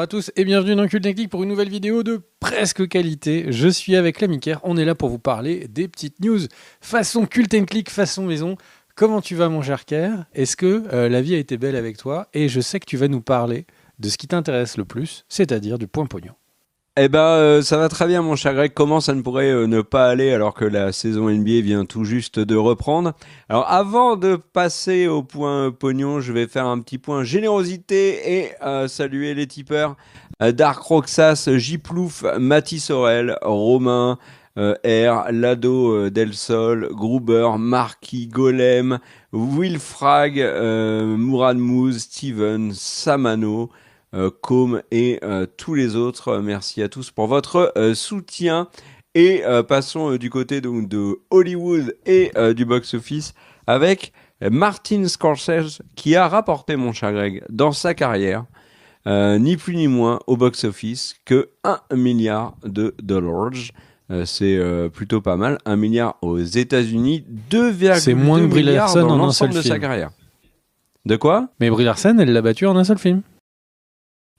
à tous et bienvenue dans Cult Technique pour une nouvelle vidéo de presque qualité. Je suis avec l'ami Kerr, on est là pour vous parler des petites news façon Cult Technique, façon maison. Comment tu vas mon cher Kerr? Est-ce que la vie a été belle avec toi? Et je sais que tu vas nous parler de ce qui t'intéresse le plus, c'est-à-dire du point pognon. Ça va très bien mon cher Greg, comment ça ne pourrait ne pas aller alors que la saison NBA vient tout juste de reprendre. Alors avant de passer au point pognon, je vais faire un petit point générosité et saluer les tipeurs. Dark Roxas, J. Plouf, Mathis Sorel, Romain, R, Lado Del Sol, Gruber, Marquis, Golem, Will Frag, Mourad Mouz, Steven, Samano, Com et tous les autres. Merci à tous pour votre soutien. Et passons du côté de Hollywood et du box-office avec Martin Scorsese qui a rapporté, mon cher Greg, dans sa carrière, ni plus ni moins au box-office que 1 milliard de dollars. C'est plutôt pas mal. 1 milliard aux États-Unis, 2,2 milliards dans l'ensemble de sa carrière. De quoi? Mais Brie Larson, elle l'a battu en un seul film.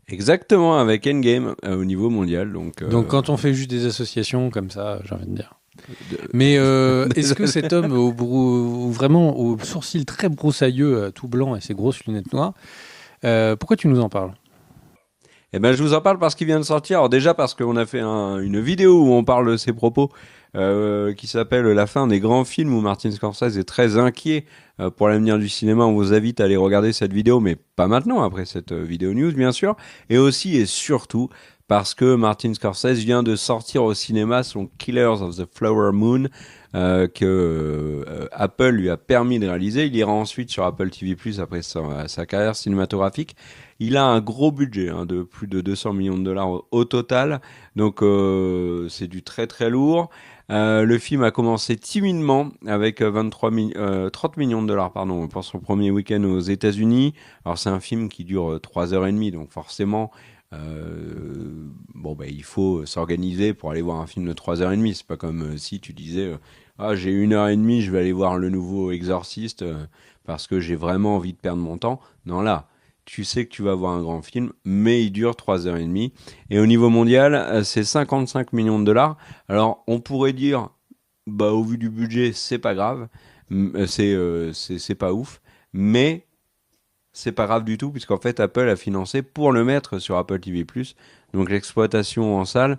Exactement, avec Endgame au niveau mondial. Donc quand on fait juste des associations comme ça, j'ai envie de dire. Mais est-ce que cet homme vraiment au sourcil très broussailleux, tout blanc et ses grosses lunettes noires, pourquoi tu nous en parles? Je vous en parle parce qu'il vient de sortir. Alors déjà parce qu'on a fait une vidéo où on parle de ses propos qui s'appelle La fin des grands films, où Martin Scorsese est très inquiet pour l'avenir du cinéma. On vous invite à aller regarder cette vidéo, mais pas maintenant, après cette vidéo news bien sûr. Et aussi et surtout parce que Martin Scorsese vient de sortir au cinéma son Killers of the Flower Moon que Apple lui a permis de réaliser. Il ira ensuite sur Apple TV+, après sa carrière cinématographique. Il a un gros budget de plus de 200 millions de dollars au total, donc c'est du très très lourd. Le film a commencé timidement avec 30 millions de dollars pour son premier week-end aux États-Unis. Alors c'est un film qui dure 3h30, donc forcément il faut s'organiser pour aller voir un film de 3h30. C'est pas comme si tu disais j'ai 1h30, je vais aller voir le nouveau Exorciste parce que j'ai vraiment envie de perdre mon temps. Non, là tu sais que tu vas voir un grand film, mais il dure 3h30. Et au niveau mondial, c'est 55 millions de dollars. Alors, on pourrait dire, au vu du budget, c'est pas grave, c'est pas ouf, mais c'est pas grave du tout, puisqu'en fait, Apple a financé pour le mettre sur Apple TV+. Donc, l'exploitation en salle,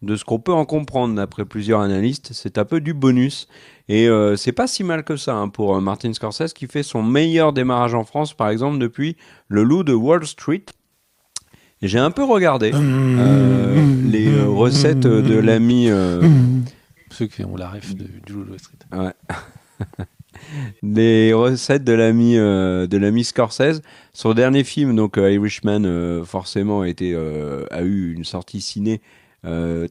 de ce qu'on peut en comprendre d'après plusieurs analystes, c'est un peu du bonus. Et c'est pas si mal que ça pour Martin Scorsese, qui fait son meilleur démarrage en France, par exemple, depuis Le Loup de Wall Street. Et j'ai un peu regardé les recettes de l'ami... Ceux qui ont la ref du Loup de Wall Street. Ouais. Les recettes de l'ami Scorsese. Son dernier film, donc Irishman, forcément a eu une sortie ciné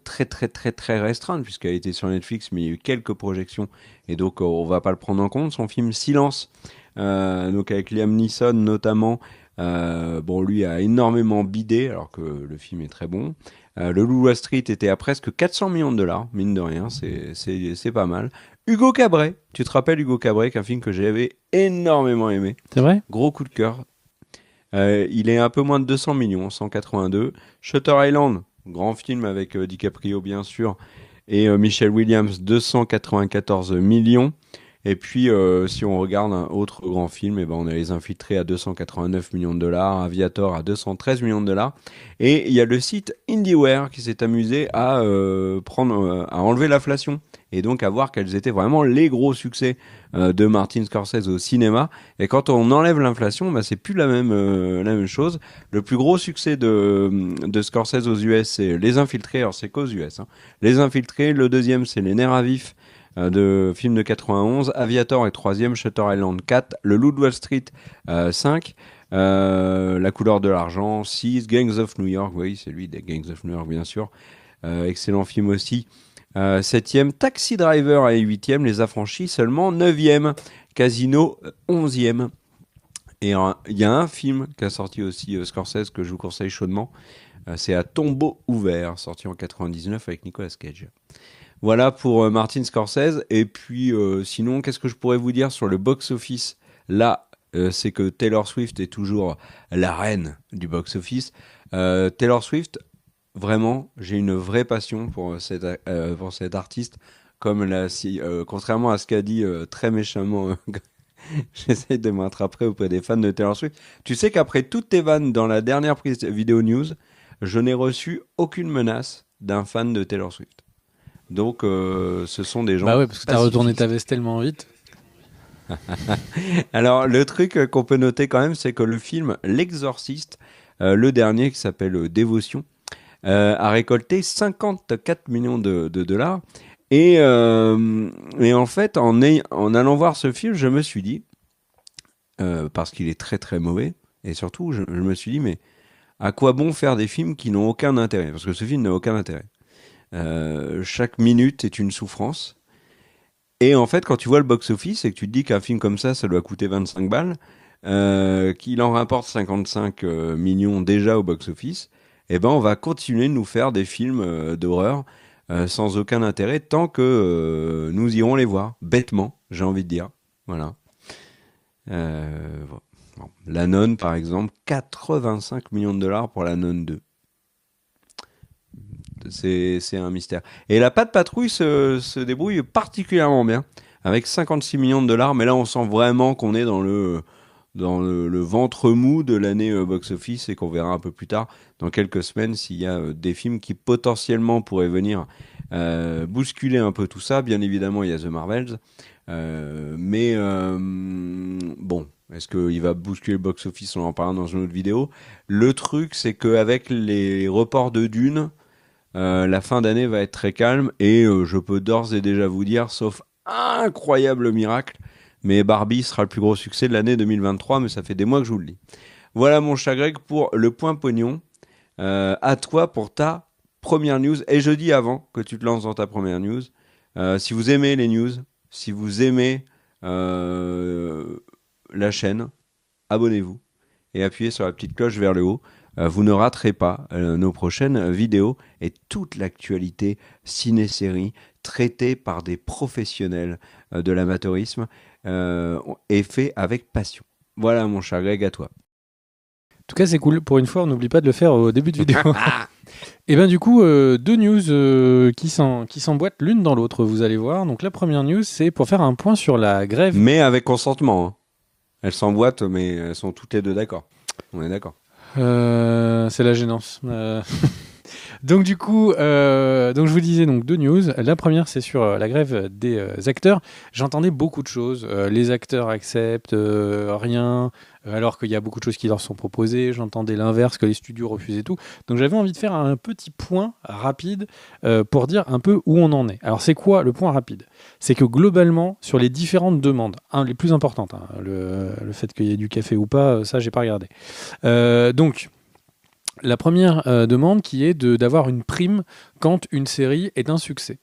très très très très restreinte, puisqu'elle était sur Netflix, mais il y a eu quelques projections et donc on va pas le prendre en compte. Son film Silence, donc avec Liam Neeson notamment, lui a énormément bidé alors que le film est très bon. Le Loup de Wall Street était à presque 400 millions de dollars, mine de rien, c'est pas mal. Hugo Cabret, tu te rappelles Hugo Cabret, qu'un film que j'avais énormément aimé. C'est vrai? Gros coup de cœur. Il est un peu moins de 200 millions, 182. Shutter Island, grand film avec DiCaprio bien sûr, et Michelle Williams, 294 millions. Et puis si on regarde un autre grand film, on a Les Infiltrés à 289 millions de dollars, Aviator à 213 millions de dollars. Et il y a le site IndieWare qui s'est amusé à enlever l'inflation et donc à voir quels étaient vraiment les gros succès de Martin Scorsese au cinéma. Et quand on enlève l'inflation, c'est plus la même chose. Le plus gros succès de Scorsese aux US, c'est Les Infiltrés. Alors c'est qu'aux US. Les Infiltrés. Le deuxième, c'est Les Nerfs à vif, de film de 91. Aviator est troisième. Shutter Island 4. Le Loup de Wall Street 5. La couleur de l'argent 6. Gangs of New York, oui, c'est lui des Gangs of New York bien sûr. Excellent film aussi. 7e, Taxi Driver est 8e, Les Affranchis seulement 9e, Casino 11e. Et il y a un film qu'a sorti aussi Scorsese que je vous conseille chaudement, c'est À tombeau ouvert, sorti en 99 avec Nicolas Cage. Voilà pour Martin Scorsese. Et puis sinon, qu'est-ce que je pourrais vous dire sur le box-office? Là, c'est que Taylor Swift est toujours la reine du box-office. Taylor Swift, vraiment, j'ai une vraie passion pour cet artiste. Contrairement à ce qu'a dit très méchamment, j'essaie de me rattraper auprès des fans de Taylor Swift. Tu sais qu'après toutes tes vannes dans la dernière prise vidéo news, je n'ai reçu aucune menace d'un fan de Taylor Swift. Donc, ce sont des Bah gens ouais, parce que t'as retourné ta pacifistes. veste tellement vite. Alors, le truc qu'on peut noter quand même, c'est que le film L'Exorciste, le dernier qui s'appelle Dévotion, a récolté 54 millions de dollars. Et en fait, en allant voir ce film, je me suis dit, parce qu'il est très très mauvais, et surtout, je me suis dit, mais à quoi bon faire des films qui n'ont aucun intérêt? Parce que ce film n'a aucun intérêt. Chaque minute est une souffrance. Et en fait, quand tu vois le box-office et que tu te dis qu'un film comme ça doit coûter 25 balles, qu'il en rapporte 55 millions déjà au box-office, eh ben on va continuer de nous faire des films d'horreur sans aucun intérêt tant que nous irons les voir, bêtement, j'ai envie de dire. Voilà. Bon. La Nonne, par exemple, 85 millions de dollars pour La Nonne 2. C'est un mystère. Et la Patte Patrouille se débrouille particulièrement bien, avec 56 millions de dollars, mais là on sent vraiment qu'on est dans le ventre mou de l'année box-office et qu'on verra un peu plus tard, dans quelques semaines, s'il y a des films qui potentiellement pourraient venir bousculer un peu tout ça. Bien évidemment, il y a The Marvels, mais bon, est-ce qu'il va bousculer le box-office? On en parlera dans une autre vidéo. Le truc, c'est qu'avec les reports de Dune, la fin d'année va être très calme et je peux d'ores et déjà vous dire, sauf incroyable miracle, mais Barbie sera le plus gros succès de l'année 2023, mais ça fait des mois que je vous le dis. Voilà mon cher Greg pour le point pognon. À toi pour ta première news. Et je dis avant que tu te lances dans ta première news, si vous aimez les news, si vous aimez la chaîne, abonnez-vous et appuyez sur la petite cloche vers le haut. Vous ne raterez pas nos prochaines vidéos et toute l'actualité ciné-série traitée par des professionnels de l'amateurisme est fait avec passion. Voilà mon cher Greg, à toi. En tout cas, c'est cool. Pour une fois, on n'oublie pas de le faire au début de vidéo. Et ben du coup, deux news qui s'emboîtent l'une dans l'autre, vous allez voir. Donc la première news, c'est pour faire un point sur la grève. Mais avec consentement. Hein. Elles s'emboîtent, mais elles sont toutes les deux d'accord. On est d'accord. C'est la gênance. Donc du coup, donc je vous disais donc deux news. La première, c'est sur la grève des acteurs. J'entendais beaucoup de choses. Les acteurs acceptent rien, alors qu'il y a beaucoup de choses qui leur sont proposées. J'entendais l'inverse, que les studios refusent et tout. Donc j'avais envie de faire un petit point rapide pour dire un peu où on en est. Alors c'est quoi le point rapide? C'est que globalement, sur les différentes demandes, les plus importantes, hein, le fait qu'il y ait du café ou pas, ça j'ai pas regardé. Donc la première demande qui est d'avoir une prime quand une série est un succès.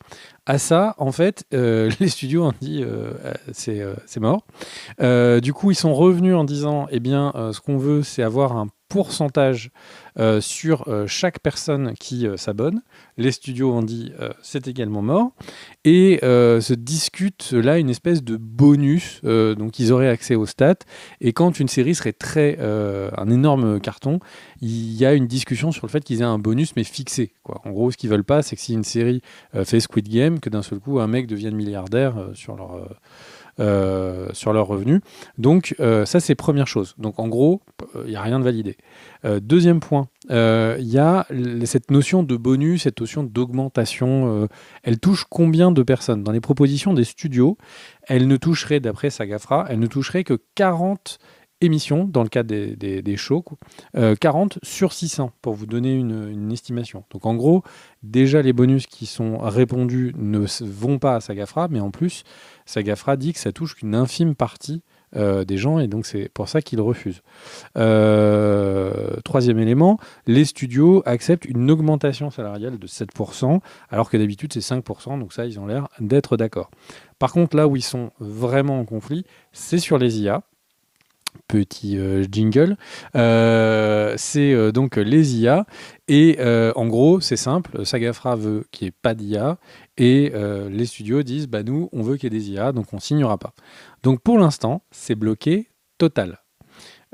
À ça, en fait, les studios ont dit c'est mort. Du coup, ils sont revenus en disant eh bien, ce qu'on veut, c'est avoir un pourcentage sur chaque personne qui s'abonne. Les studios ont dit c'est également mort. Et se discute là une espèce de bonus. Donc, ils auraient accès aux stats. Et quand une série serait un énorme carton, il y a une discussion sur le fait qu'ils aient un bonus, mais fixé, quoi. En gros, ce qu'ils veulent pas, c'est que si une série fait Squid Game, que d'un seul coup, un mec devienne milliardaire sur leurs revenus. Donc ça, c'est première chose. Donc en gros, il n'y a rien de validé. Deuxième point, il y a cette notion de bonus, cette notion d'augmentation. Elle touche combien de personnes? Dans les propositions des studios, elle ne toucherait, d'après Sagafra, elle ne toucherait que 40 émissions, dans le cas des shows, 40 sur 600, pour vous donner une estimation. Donc en gros, déjà les bonus qui sont répondus ne vont pas à Sagafra, mais en plus, Sagafra dit que ça touche qu'une infime partie des gens, et donc c'est pour ça qu'ils refusent. Troisième élément, les studios acceptent une augmentation salariale de 7%, alors que d'habitude c'est 5%, donc ça ils ont l'air d'être d'accord. Par contre, là où ils sont vraiment en conflit, c'est sur les IA. Petit jingle, c'est donc les IA, et en gros c'est simple, Sagafra veut qu'il n'y ait pas d'IA, et les studios disent bah nous on veut qu'il y ait des IA, donc on signera pas. Donc pour l'instant c'est bloqué total.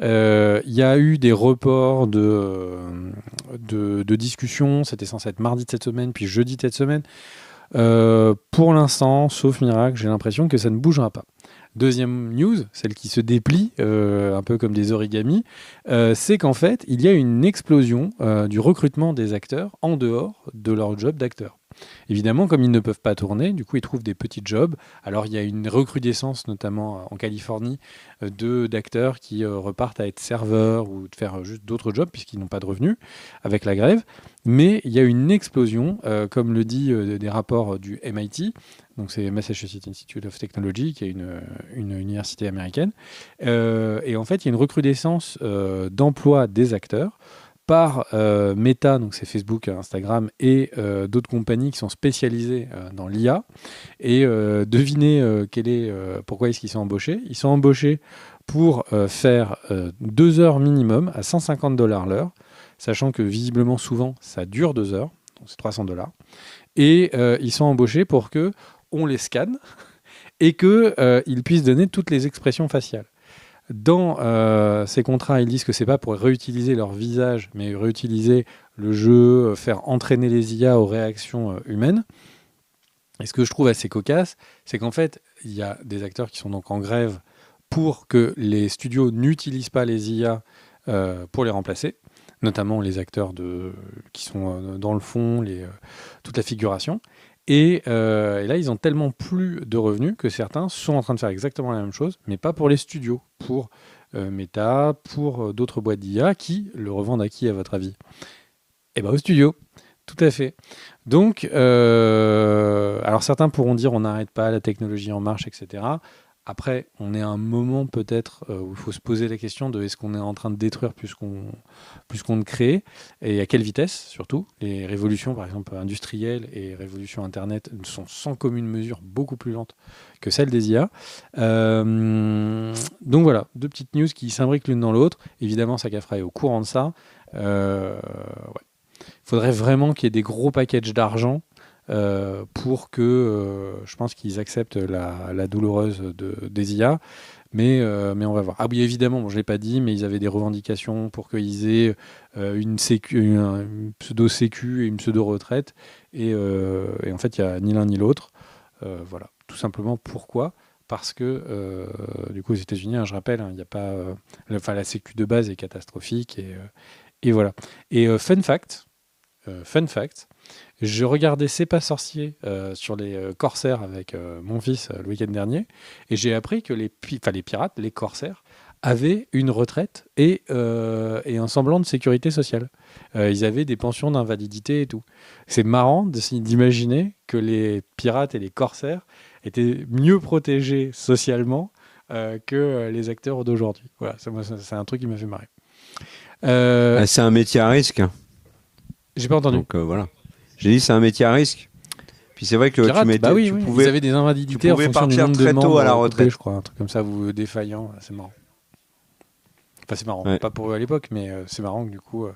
Il y a eu des reports de discussions. C'était censé être mardi de cette semaine, puis jeudi de cette semaine. Pour l'instant, sauf miracle, j'ai l'impression que ça ne bougera pas. Deuxième news, celle qui se déplie un peu comme des origamis, c'est qu'en fait, il y a une explosion du recrutement des acteurs en dehors de leur job d'acteur. Évidemment, comme ils ne peuvent pas tourner, du coup, ils trouvent des petits jobs. Alors, il y a une recrudescence, notamment en Californie, d'acteurs qui repartent à être serveurs ou de faire juste d'autres jobs puisqu'ils n'ont pas de revenus avec la grève. Mais il y a une explosion, comme le dit des rapports du MIT, donc c'est Massachusetts Institute of Technology, qui est une université américaine. Et en fait, il y a une recrudescence d'emploi des acteurs par Meta, donc c'est Facebook, Instagram et d'autres compagnies qui sont spécialisées dans l'IA. Et devinez pourquoi est-ce qu'ils sont embauchés. Ils sont embauchés pour faire 2 heures minimum à $150 l'heure, sachant que visiblement souvent ça dure 2 heures, donc c'est $300. Et ils sont embauchés pour que on les scanne et qu'ils puissent donner toutes les expressions faciales. Dans ces contrats, ils disent que c'est pas pour réutiliser leur visage, mais réutiliser le jeu, faire entraîner les IA aux réactions humaines. Et ce que je trouve assez cocasse, c'est qu'en fait, il y a des acteurs qui sont donc en grève pour que les studios n'utilisent pas les IA pour les remplacer, notamment les acteurs qui sont dans le fond, toute la figuration. Et là, ils ont tellement plus de revenus que certains sont en train de faire exactement la même chose, mais pas pour les studios, pour Meta, pour d'autres boîtes d'IA qui le revendent à qui, à votre avis? Eh bien, aux studios, tout à fait. Donc, alors certains pourront dire on n'arrête pas, la technologie en marche, etc. Après, on est à un moment peut-être où il faut se poser la question de est-ce qu'on est en train de détruire plus qu'on ne crée, et à quelle vitesse surtout. Les révolutions, par exemple, industrielles et révolutions Internet sont sans commune mesure beaucoup plus lentes que celles des IA. Donc voilà, 2 petites news qui s'imbriquent l'une dans l'autre. Évidemment, Sagafra est au courant de ça. Ouais. Il faudrait vraiment qu'il y ait des gros packages d'argent pour que je pense qu'ils acceptent la douloureuse des IA, mais on va voir. Ah oui, évidemment, bon, je ne l'ai pas dit, mais ils avaient des revendications pour qu'ils aient une pseudo-sécu et une pseudo-retraite, et en fait, il n'y a ni l'un ni l'autre. Voilà, tout simplement pourquoi ? Parce que du coup, aux États-Unis, je rappelle, il n'y a pas, la sécu de base est catastrophique, et voilà. Et fun fact, je regardais C'est pas sorcier sur les corsaires avec mon fils le week-end dernier, et j'ai appris que les pirates, les corsaires, avaient une retraite et un semblant de sécurité sociale. Ils avaient des pensions d'invalidité et tout. C'est marrant d'imaginer que les pirates et les corsaires étaient mieux protégés socialement que les acteurs d'aujourd'hui. Voilà, c'est un truc qui m'a fait marrer. C'est un métier à risque. J'ai pas entendu. Donc voilà. J'ai dit c'est un métier à risque. Puis c'est vrai que Pirate, tu mettais, bah oui, tu oui. pouvais, Ils avaient des invalidités tu en pouvais fonction du partir nombre de très tôt membres à la coupés, retraite. je crois, un truc comme ça, vous défaillant, c'est marrant. Enfin, c'est marrant, Ouais. pas pour eux à l'époque, mais c'est marrant que du coup,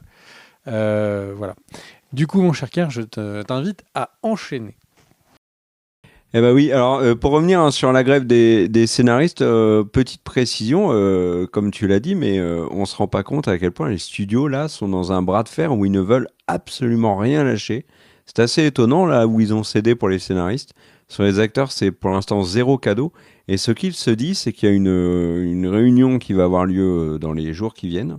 voilà. Du coup, mon cher Kerr, je t'invite à enchaîner. Eh ben oui, alors pour revenir sur la grève des scénaristes, petite précision, comme tu l'as dit, mais on se rend pas compte à quel point les studios là sont dans un bras de fer où ils ne veulent absolument rien lâcher. C'est assez étonnant là où ils ont cédé pour les scénaristes. Sur les acteurs, c'est pour l'instant 0 cadeau. Et ce qu'il se dit, c'est qu'il y a une réunion qui va avoir lieu dans les jours qui viennent,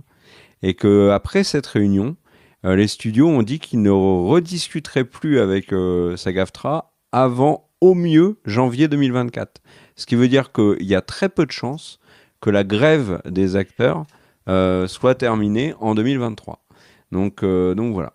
et que après cette réunion, les studios ont dit qu'ils ne rediscuteraient plus avec SAG-AFTRA avant au mieux janvier 2024. Ce qui veut dire qu'il y a très peu de chances que la grève des acteurs soit terminée en 2023. Donc voilà.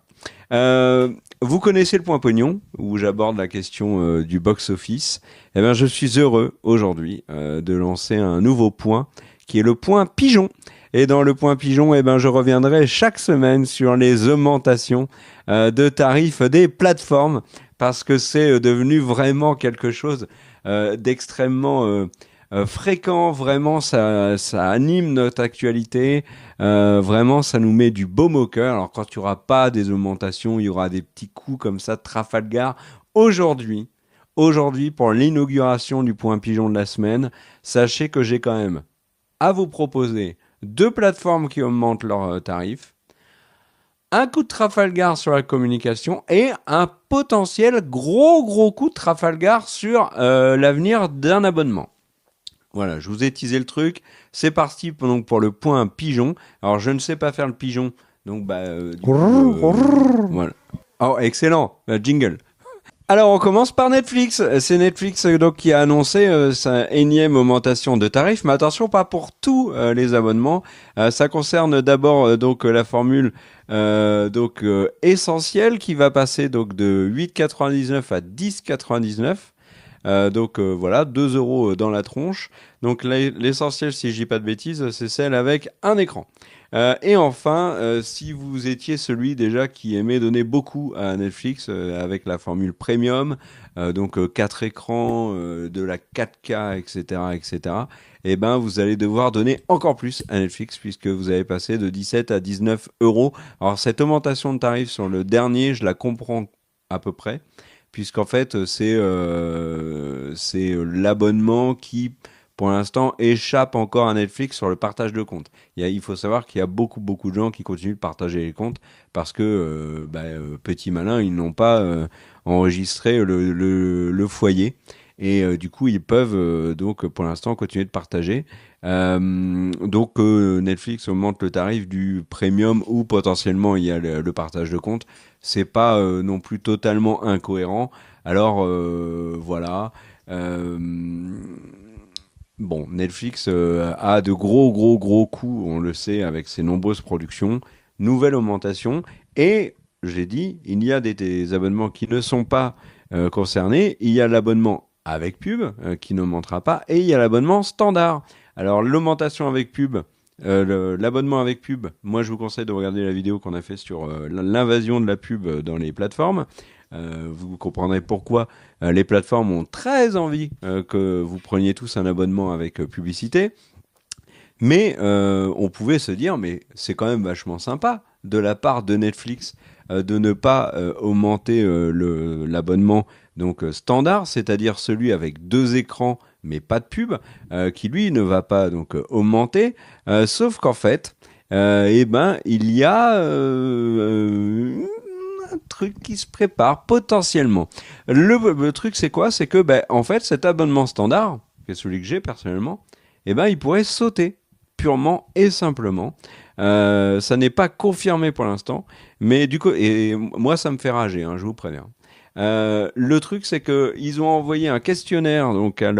Vous connaissez le point pognon, où j'aborde la question du box-office. Eh bien, je suis heureux aujourd'hui de lancer un nouveau point, qui est le point pigeon. Et dans le point pigeon, eh ben, je reviendrai chaque semaine sur les augmentations de tarifs des plateformes, parce que c'est devenu vraiment quelque chose d'extrêmement fréquent. Vraiment, ça anime notre actualité. Vraiment, ça nous met du baume au cœur. Alors, quand il n'y aura pas des augmentations, il y aura des petits coups comme ça de Trafalgar. Aujourd'hui, pour l'inauguration du point pigeon de la semaine, sachez que j'ai quand même à vous proposer 2 plateformes qui augmentent leurs tarifs, un coup de Trafalgar sur la communication et un potentiel gros coup de Trafalgar sur l'avenir d'un abonnement. Voilà, je vous ai teasé le truc. C'est parti donc pour le point pigeon. Alors, je ne sais pas faire le pigeon, donc voilà. Oh, excellent, jingle. Alors, on commence par Netflix. C'est Netflix donc qui a annoncé sa énième augmentation de tarifs, mais attention, pas pour tous les abonnements. Ça concerne d'abord donc la formule essentielle qui va passer donc de 8,99 à 10,99. Voilà, 2 euros dans la tronche. Donc l'essentiel, si je dis pas de bêtises, c'est celle avec un écran. Et enfin, si vous étiez celui déjà qui aimait donner beaucoup à Netflix avec la formule premium, 4 écrans, de la 4K, etc., et ben vous allez devoir donner encore plus à Netflix puisque vous allez passer de 17 à 19 euros. Alors cette augmentation de tarif sur le dernier, je la comprends à peu près, puisqu'en fait c'est l'abonnement qui pour l'instant échappe encore à Netflix sur le partage de comptes. Il faut savoir qu'il y a beaucoup de gens qui continuent de partager les comptes parce que petits malins, ils n'ont pas enregistré le foyer et du coup ils peuvent donc pour l'instant continuer de partager. Netflix augmente le tarif du premium où potentiellement il y a le partage de comptes. C'est pas non plus totalement incohérent. Alors voilà. Bon, Netflix a de gros coûts, on le sait, avec ses nombreuses productions. Nouvelle augmentation. Et, je l'ai dit, il y a des abonnements qui ne sont pas concernés. Il y a l'abonnement avec pub qui n'augmentera pas. Et il y a l'abonnement standard. Alors, l'augmentation avec pub, l'abonnement avec pub, moi je vous conseille de regarder la vidéo qu'on a fait sur l'invasion de la pub dans les plateformes. Vous comprendrez pourquoi les plateformes ont très envie que vous preniez tous un abonnement avec publicité. Mais on pouvait se dire, mais c'est quand même vachement sympa de la part de Netflix de ne pas augmenter l'abonnement donc standard, c'est-à-dire celui avec 2 écrans mais pas de pub, qui lui ne va pas donc augmenter, sauf qu'en fait, il y a un truc qui se prépare potentiellement. Le truc c'est quoi? C'est que en fait cet abonnement standard, qui est celui que j'ai personnellement, il pourrait sauter purement et simplement. Ça n'est pas confirmé pour l'instant, mais du coup, et moi ça me fait rager, hein, je vous préviens. Le truc c'est que ils ont envoyé un questionnaire donc à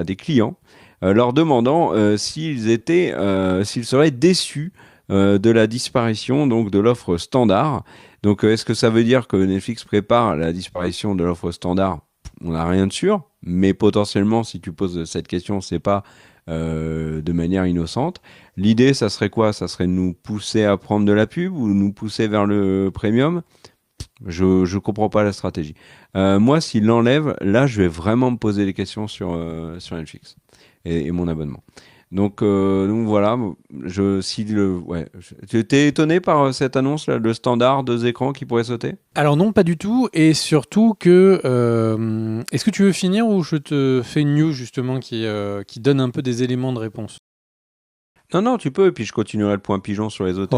des clients leur demandant s'ils seraient déçus de la disparition donc de l'offre standard. Donc est-ce que ça veut dire que Netflix prépare la disparition de l'offre standard? On n'a rien de sûr, mais potentiellement si tu poses cette question, c'est pas de manière innocente. L'idée, ça serait quoi? Ça serait de nous pousser à prendre de la pub ou nous pousser vers le premium? Je comprends pas la stratégie. Moi, s'il l'enlève, là, je vais vraiment me poser des questions sur Netflix et mon abonnement. Donc voilà, tu étais étonné par cette annonce là, le standard 2 écrans qui pourrait sauter? Alors non, pas du tout, et surtout que est-ce que tu veux finir ou je te fais une news justement qui donne un peu des éléments de réponse? Non, tu peux, et puis je continuerai le point pigeon sur les autres.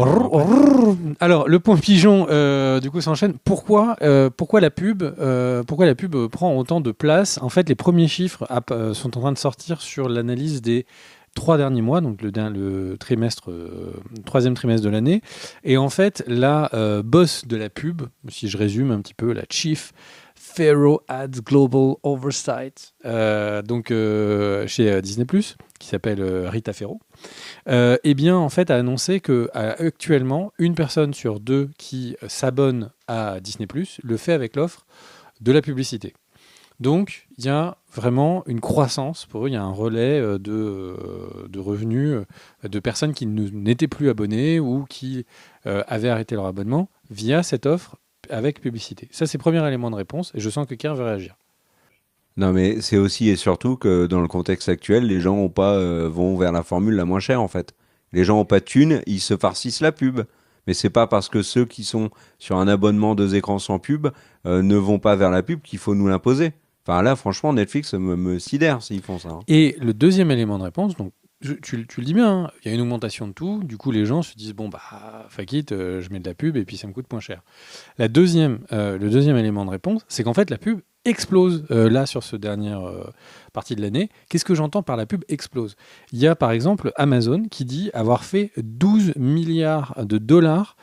Alors, le point pigeon, du coup, s'enchaîne. Pourquoi la pub prend autant de place? En fait, les premiers chiffres sont en train de sortir sur l'analyse des 3 derniers mois, donc le troisième trimestre de l'année. Et en fait, la boss de la pub, si je résume un petit peu, la Chief Ferro Ads Global Oversight, chez Disney+, qui s'appelle Rita Ferro, en fait, a annoncé que actuellement, 1 personne sur 2 qui s'abonne à Disney+, le fait avec l'offre de la publicité. Donc, il y a vraiment une croissance pour eux, il y a un relais de revenus de personnes qui n'étaient plus abonnées ou qui avaient arrêté leur abonnement via cette offre avec publicité. Ça, c'est le premier élément de réponse, et je sens que Kerr veut réagir. Non, mais c'est aussi et surtout que dans le contexte actuel, les gens vont vers la formule la moins chère en fait. Les gens n'ont pas de thunes, ils se farcissent la pub. Mais c'est pas parce que ceux qui sont sur un abonnement 2 écrans sans pub ne vont pas vers la pub qu'il faut nous l'imposer. Enfin là, franchement, Netflix me sidère s'ils font ça. Hein. Et le deuxième élément de réponse, donc tu le dis bien, hein, il y a une augmentation de tout, du coup les gens se disent bon bah fuck it, je mets de la pub et puis ça me coûte moins cher. Le deuxième élément de réponse, c'est qu'en fait la pub explose là sur ce dernière partie de l'année. Qu'est-ce que j'entends par la pub explose? Il y a par exemple Amazon qui dit avoir fait 12 milliards de dollars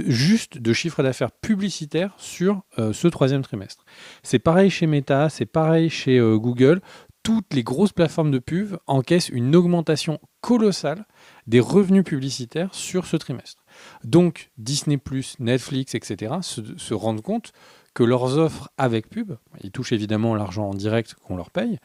juste de chiffre d'affaires publicitaire sur ce troisième trimestre. C'est pareil chez Meta, c'est pareil chez Google. Toutes les grosses plateformes de pub encaissent une augmentation colossale des revenus publicitaires sur ce trimestre. Donc Disney+, Netflix, etc. se rendent compte que leurs offres avec pub, ils touchent évidemment l'argent en direct qu'on leur paye,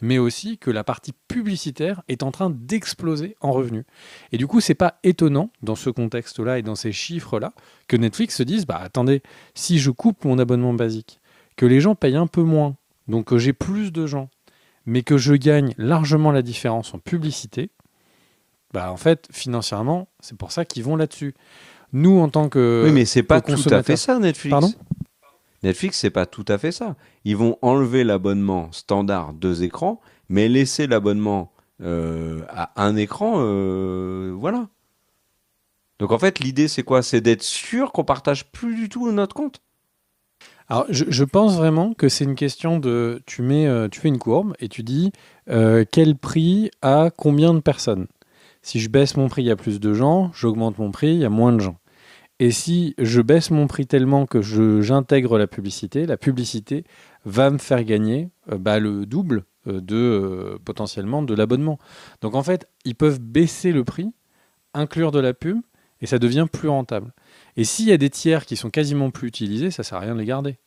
mais aussi que la partie publicitaire est en train d'exploser en revenus. Et du coup, c'est pas étonnant, dans ce contexte-là et dans ces chiffres-là, que Netflix se dise, bah attendez, si je coupe mon abonnement basique, que les gens payent un peu moins, donc que j'ai plus de gens, mais que je gagne largement la différence en publicité, bah en fait, financièrement, c'est pour ça qu'ils vont là-dessus. Nous, en tant que Oui, mais c'est pas tout à consommateurs... fait ça, Netflix. Pardon ? Netflix, c'est pas tout à fait ça. Ils vont enlever l'abonnement standard 2 écrans, mais laisser l'abonnement à un écran, voilà. Donc en fait, l'idée, c'est quoi? C'est d'être sûr qu'on partage plus du tout notre compte. Alors, je pense vraiment que c'est une question de... Tu fais une courbe et tu dis quel prix à combien de personnes. Si je baisse mon prix, il y a plus de gens. J'augmente mon prix, il y a moins de gens. Et si je baisse mon prix tellement que j'intègre la publicité va me faire gagner le double potentiellement de l'abonnement. Donc en fait, ils peuvent baisser le prix, inclure de la pub, et ça devient plus rentable. Et s'il y a des tiers qui sont quasiment plus utilisés, ça sert à rien de les garder.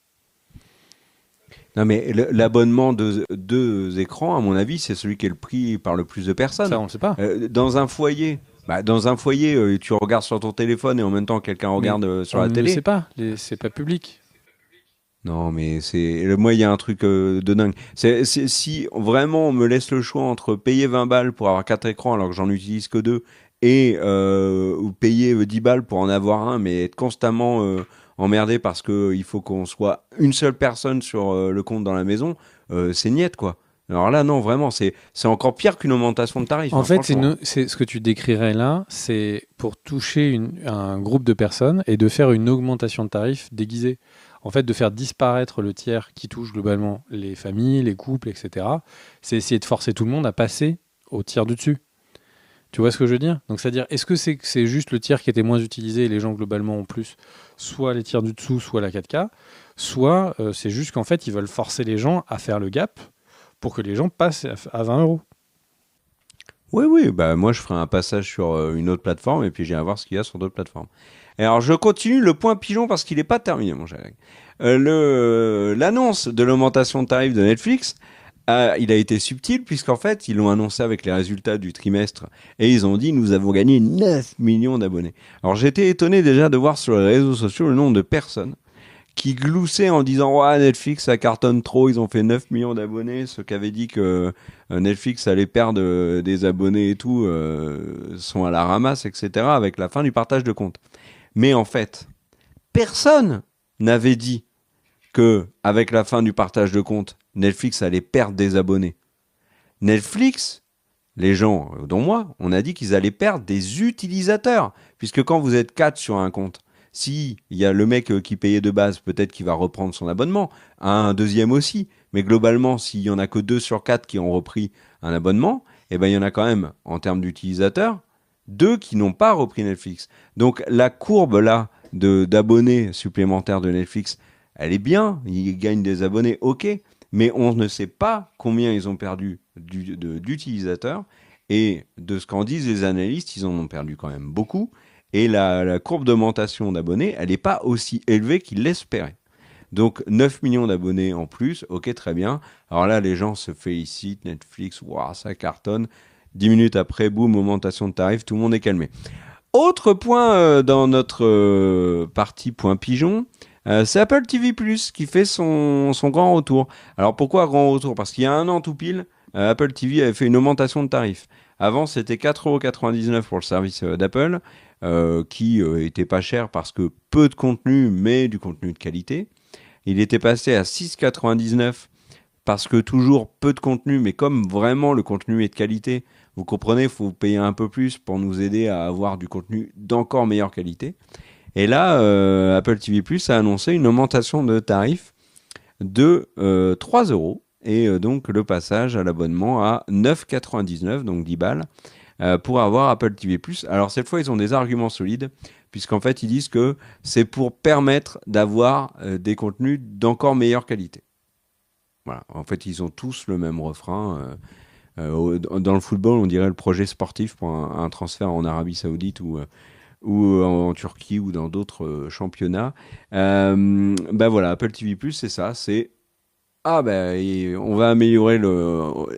Non, mais l'abonnement de 2 écrans, à mon avis, c'est celui qui est le pris par le plus de personnes. Ça, on ne le sait pas. Dans un foyer, tu regardes sur ton téléphone et en même temps quelqu'un regarde sur la On ne le télé. sait pas. C'est pas public. Non, mais moi, il y a un truc de dingue. Si vraiment on me laisse le choix entre payer 20 balles pour avoir 4 écrans alors que j'en utilise que 2 et ou payer 10 balles pour en avoir un, mais être constamment emmerdé parce que il faut qu'on soit une seule personne sur le compte dans la maison, c'est niette, quoi. Alors là, non, vraiment, c'est encore pire qu'une augmentation de tarif. En fait, franchement. c'est ce que tu décrirais là, c'est pour toucher un groupe de personnes et de faire une augmentation de tarif déguisée. En fait, de faire disparaître le tiers qui touche globalement les familles, les couples, etc. C'est essayer de forcer tout le monde à passer au tiers du dessus. Tu vois ce que je veux dire? Donc, c'est-à-dire, est-ce que c'est juste le tiers qui était moins utilisé et les gens globalement ont plus, soit les tiers du dessous, soit la 4K, soit c'est juste qu'en fait, ils veulent forcer les gens à faire le gap pour que les gens passent à 20 euros. Oui, oui, bah moi je ferai un passage sur une autre plateforme et puis j'irai voir ce qu'il y a sur d'autres plateformes. Et alors je continue le point pigeon parce qu'il n'est pas terminé, mon cher. L'annonce de l'augmentation de tarif de Netflix, il a été subtil puisqu'en fait ils l'ont annoncé avec les résultats du trimestre et ils ont dit nous avons gagné 9 millions d'abonnés. Alors j'étais étonné déjà de voir sur les réseaux sociaux le nombre de personnes qui gloussaient en disant ouais, Netflix ça cartonne trop, ils ont fait 9 millions d'abonnés, ceux qui avaient dit que Netflix allait perdre des abonnés et tout sont à la ramasse, etc. avec la fin du partage de compte. Mais en fait, personne n'avait dit que avec la fin du partage de compte, Netflix allait perdre des abonnés. Netflix, les gens, dont moi, on a dit qu'ils allaient perdre des utilisateurs, puisque quand vous êtes 4 sur un compte, si il y a le mec qui payait de base, peut-être qu'il va reprendre son abonnement, un deuxième aussi, mais globalement, s'il y en a que 2 sur 4 qui ont repris un abonnement, eh ben il y en a quand même, en termes d'utilisateurs, 2 qui n'ont pas repris Netflix. Donc la courbe là d'abonnés supplémentaires de Netflix, elle est bien, ils gagnent des abonnés, ok, mais on ne sait pas combien ils ont perdu d'utilisateurs, et de ce qu'en disent les analystes, ils en ont perdu quand même beaucoup, et la courbe d'augmentation d'abonnés, elle n'est pas aussi élevée qu'ils l'espéraient. Donc 9 millions d'abonnés en plus, ok, très bien. Alors là, les gens se félicitent, Netflix, waouh, ça cartonne. 10 minutes après, boum, augmentation de tarif, tout le monde est calmé. Autre point dans notre partie point pigeon, c'est Apple TV+, qui fait son grand retour. Alors pourquoi grand retour? Parce qu'il y a un an tout pile, Apple TV avait fait une augmentation de tarif. Avant, c'était 4,99€ pour le service d'Apple, qui était pas cher parce que peu de contenu, mais du contenu de qualité. Il était passé à 6,99€ parce que toujours peu de contenu, mais comme vraiment le contenu est de qualité, Vous comprenez, il faut payer un peu plus pour nous aider à avoir du contenu d'encore meilleure qualité. Et là, Apple TV Plus a annoncé une augmentation de tarif de 3 euros. Et donc le passage à l'abonnement à 9,99, donc 10 balles, pour avoir Apple TV+. Alors cette fois, ils ont des arguments solides, puisqu'en fait, ils disent que c'est pour permettre d'avoir des contenus d'encore meilleure qualité. Voilà. En fait, ils ont tous le même refrain. Dans le football, on dirait le projet sportif pour un transfert en Arabie Saoudite ou en Turquie ou dans d'autres championnats. Bah voilà, Apple TV+, c'est ça, c'est on va améliorer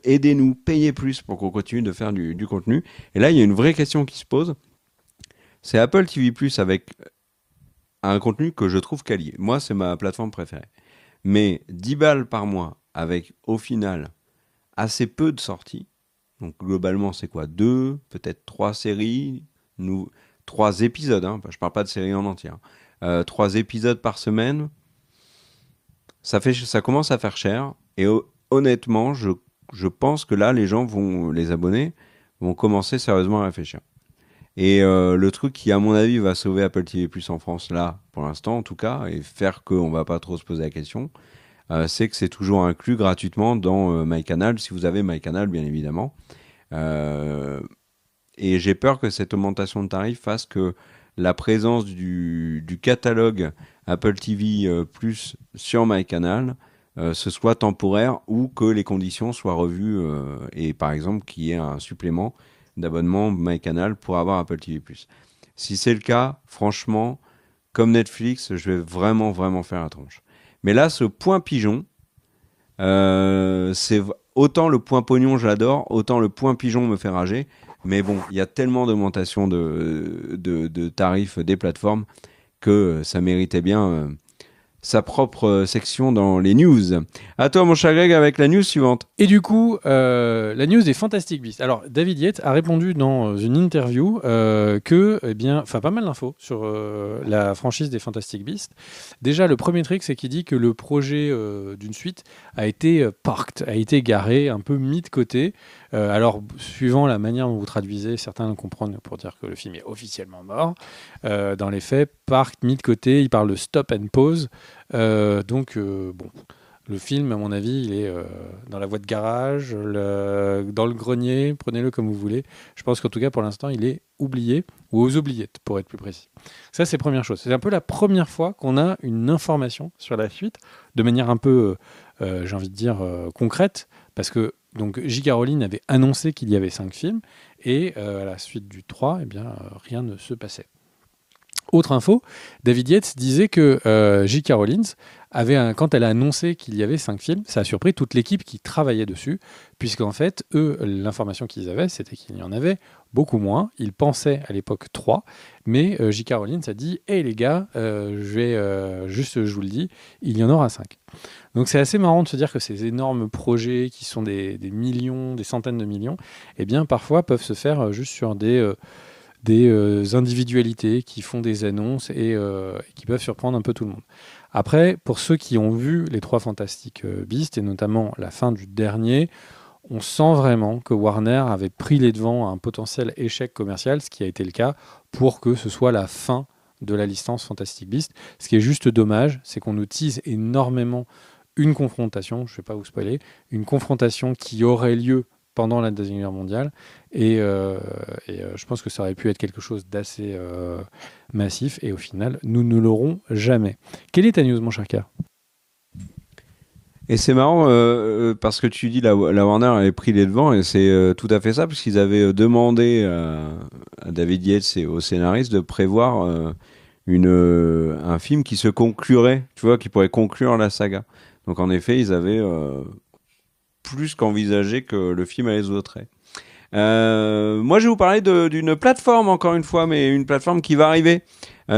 aidez-nous, payez plus pour qu'on continue de faire du contenu. Et là, il y a une vraie question qui se pose. C'est Apple TV Plus avec un contenu que je trouve quali. Moi, c'est ma plateforme préférée. Mais 10 balles par mois avec, au final, assez peu de sorties. Donc, globalement, c'est quoi? 2, peut-être 3 séries, 3 épisodes. Hein, je parle pas de séries en entière. 3 épisodes par semaine. Ça commence à faire cher. Et honnêtement, je pense que là, les abonnés, vont commencer sérieusement à réfléchir. Et le truc qui, à mon avis, va sauver Apple TV Plus en France, là, pour l'instant en tout cas, et faire qu'on va pas trop se poser la question, c'est que c'est toujours inclus gratuitement dans MyCanal, si vous avez MyCanal, bien évidemment. Et j'ai peur que cette augmentation de tarif fasse que la présence du catalogue Apple TV Plus sur MyCanal ce soit temporaire ou que les conditions soient revues et par exemple qu'il y ait un supplément d'abonnement MyCanal pour avoir Apple TV+. Si c'est le cas, franchement, comme Netflix, je vais vraiment, vraiment faire la tronche. Mais là, ce point pigeon, c'est autant le point pognon, je l'adore, autant le point pigeon me fait rager. Mais bon, il y a tellement d'augmentation de tarifs des plateformes que ça méritait bien sa propre section dans les news. À toi, mon cher Greg, avec la news suivante. Et du coup, la news des Fantastic Beasts. Alors, David Yates a répondu dans une interview pas mal d'infos sur la franchise des Fantastic Beasts. Déjà, le premier truc, c'est qu'il dit que le projet d'une suite a été parked, a été garé, un peu mis de côté. Alors, suivant la manière dont vous traduisez, certains comprennent pour dire que le film est officiellement mort. Dans les faits, parked, mis de côté, il parle de stop and pause. Le film, à mon avis, il est dans la voie de garage, dans le grenier, prenez-le comme vous voulez. Je pense qu'en tout cas, pour l'instant, il est oublié, ou aux oubliettes, pour être plus précis. Ça, c'est première chose. C'est un peu la première fois qu'on a une information sur la suite, de manière un peu, j'ai envie de dire, concrète, parce que donc, J.K. Rowling avait annoncé qu'il y avait 5 films, et à la suite du 3, rien ne se passait. Autre info, David Yates disait que J.K. Rowling quand elle a annoncé qu'il y avait 5 films, ça a surpris toute l'équipe qui travaillait dessus, puisqu'en fait, eux, l'information qu'ils avaient, c'était qu'il y en avait beaucoup moins. Ils pensaient à l'époque 3, mais J.K. Rowling a dit « Hey les gars, je vous le dis, il y en aura 5 ». Donc c'est assez marrant de se dire que ces énormes projets qui sont des millions, des centaines de millions, parfois peuvent se faire juste sur des individualités qui font des annonces et qui peuvent surprendre un peu tout le monde. Après, pour ceux qui ont vu les 3 Fantastic Beasts, et notamment la fin du dernier, on sent vraiment que Warner avait pris les devants à un potentiel échec commercial, ce qui a été le cas, pour que ce soit la fin de la licence Fantastic Beasts. Ce qui est juste dommage, c'est qu'on nous tease énormément une confrontation, je ne vais pas vous spoiler, une confrontation qui aurait lieu pendant la Deuxième Guerre mondiale. Et je pense que ça aurait pu être quelque chose d'assez massif. Et au final, nous ne l'aurons jamais. Quelle est ta news, mon cher K ? Et c'est marrant parce que tu dis la Warner avait pris les devants et c'est tout à fait ça parce qu'ils avaient demandé à David Yates et aux scénaristes de prévoir un film qui se conclurait, tu vois, qui pourrait conclure la saga. Donc en effet, ils avaient plus qu'envisagé que le film allait se vautrer. Moi, je vais vous parler d'une plateforme, encore une fois, mais une plateforme qui va arriver.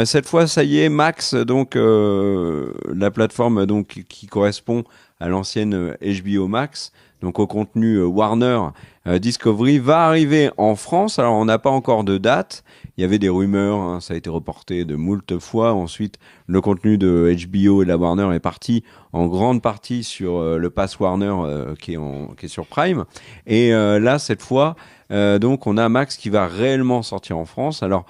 Cette fois, ça y est, Max, donc la plateforme donc qui correspond à l'ancienne HBO Max, donc au contenu Warner Discovery, va arriver en France. Alors, on n'a pas encore de date. il y avait des rumeurs, hein, ça a été reporté de moult fois. Ensuite, le contenu de HBO et de la Warner est parti en grande partie sur le pass Warner qui est sur Prime. Et là, cette fois, donc on a Max qui va réellement sortir en France. Alors,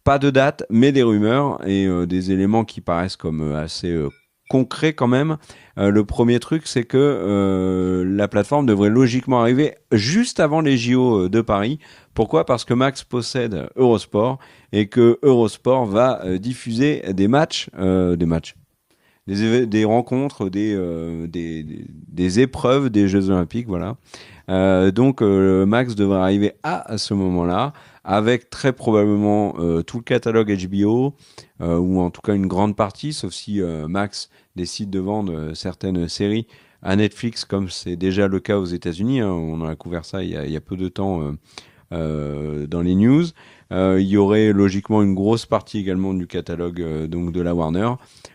pas de date, mais des rumeurs et des éléments qui paraissent comme assez concrets quand même. Le premier truc, c'est que la plateforme devrait logiquement arriver juste avant les JO de Paris. Pourquoi ? Parce que Max possède Eurosport et que Eurosport va diffuser des rencontres, des épreuves des Jeux Olympiques, voilà. Donc Max devrait arriver à ce moment-là, avec très probablement tout le catalogue HBO, ou en tout cas une grande partie, sauf si Max décide de vendre certaines séries à Netflix, comme c'est déjà le cas aux États-Unis. Hein. On en a couvert ça il y a peu de temps dans les news. Il y aurait logiquement une grosse partie également du catalogue donc de la Warner,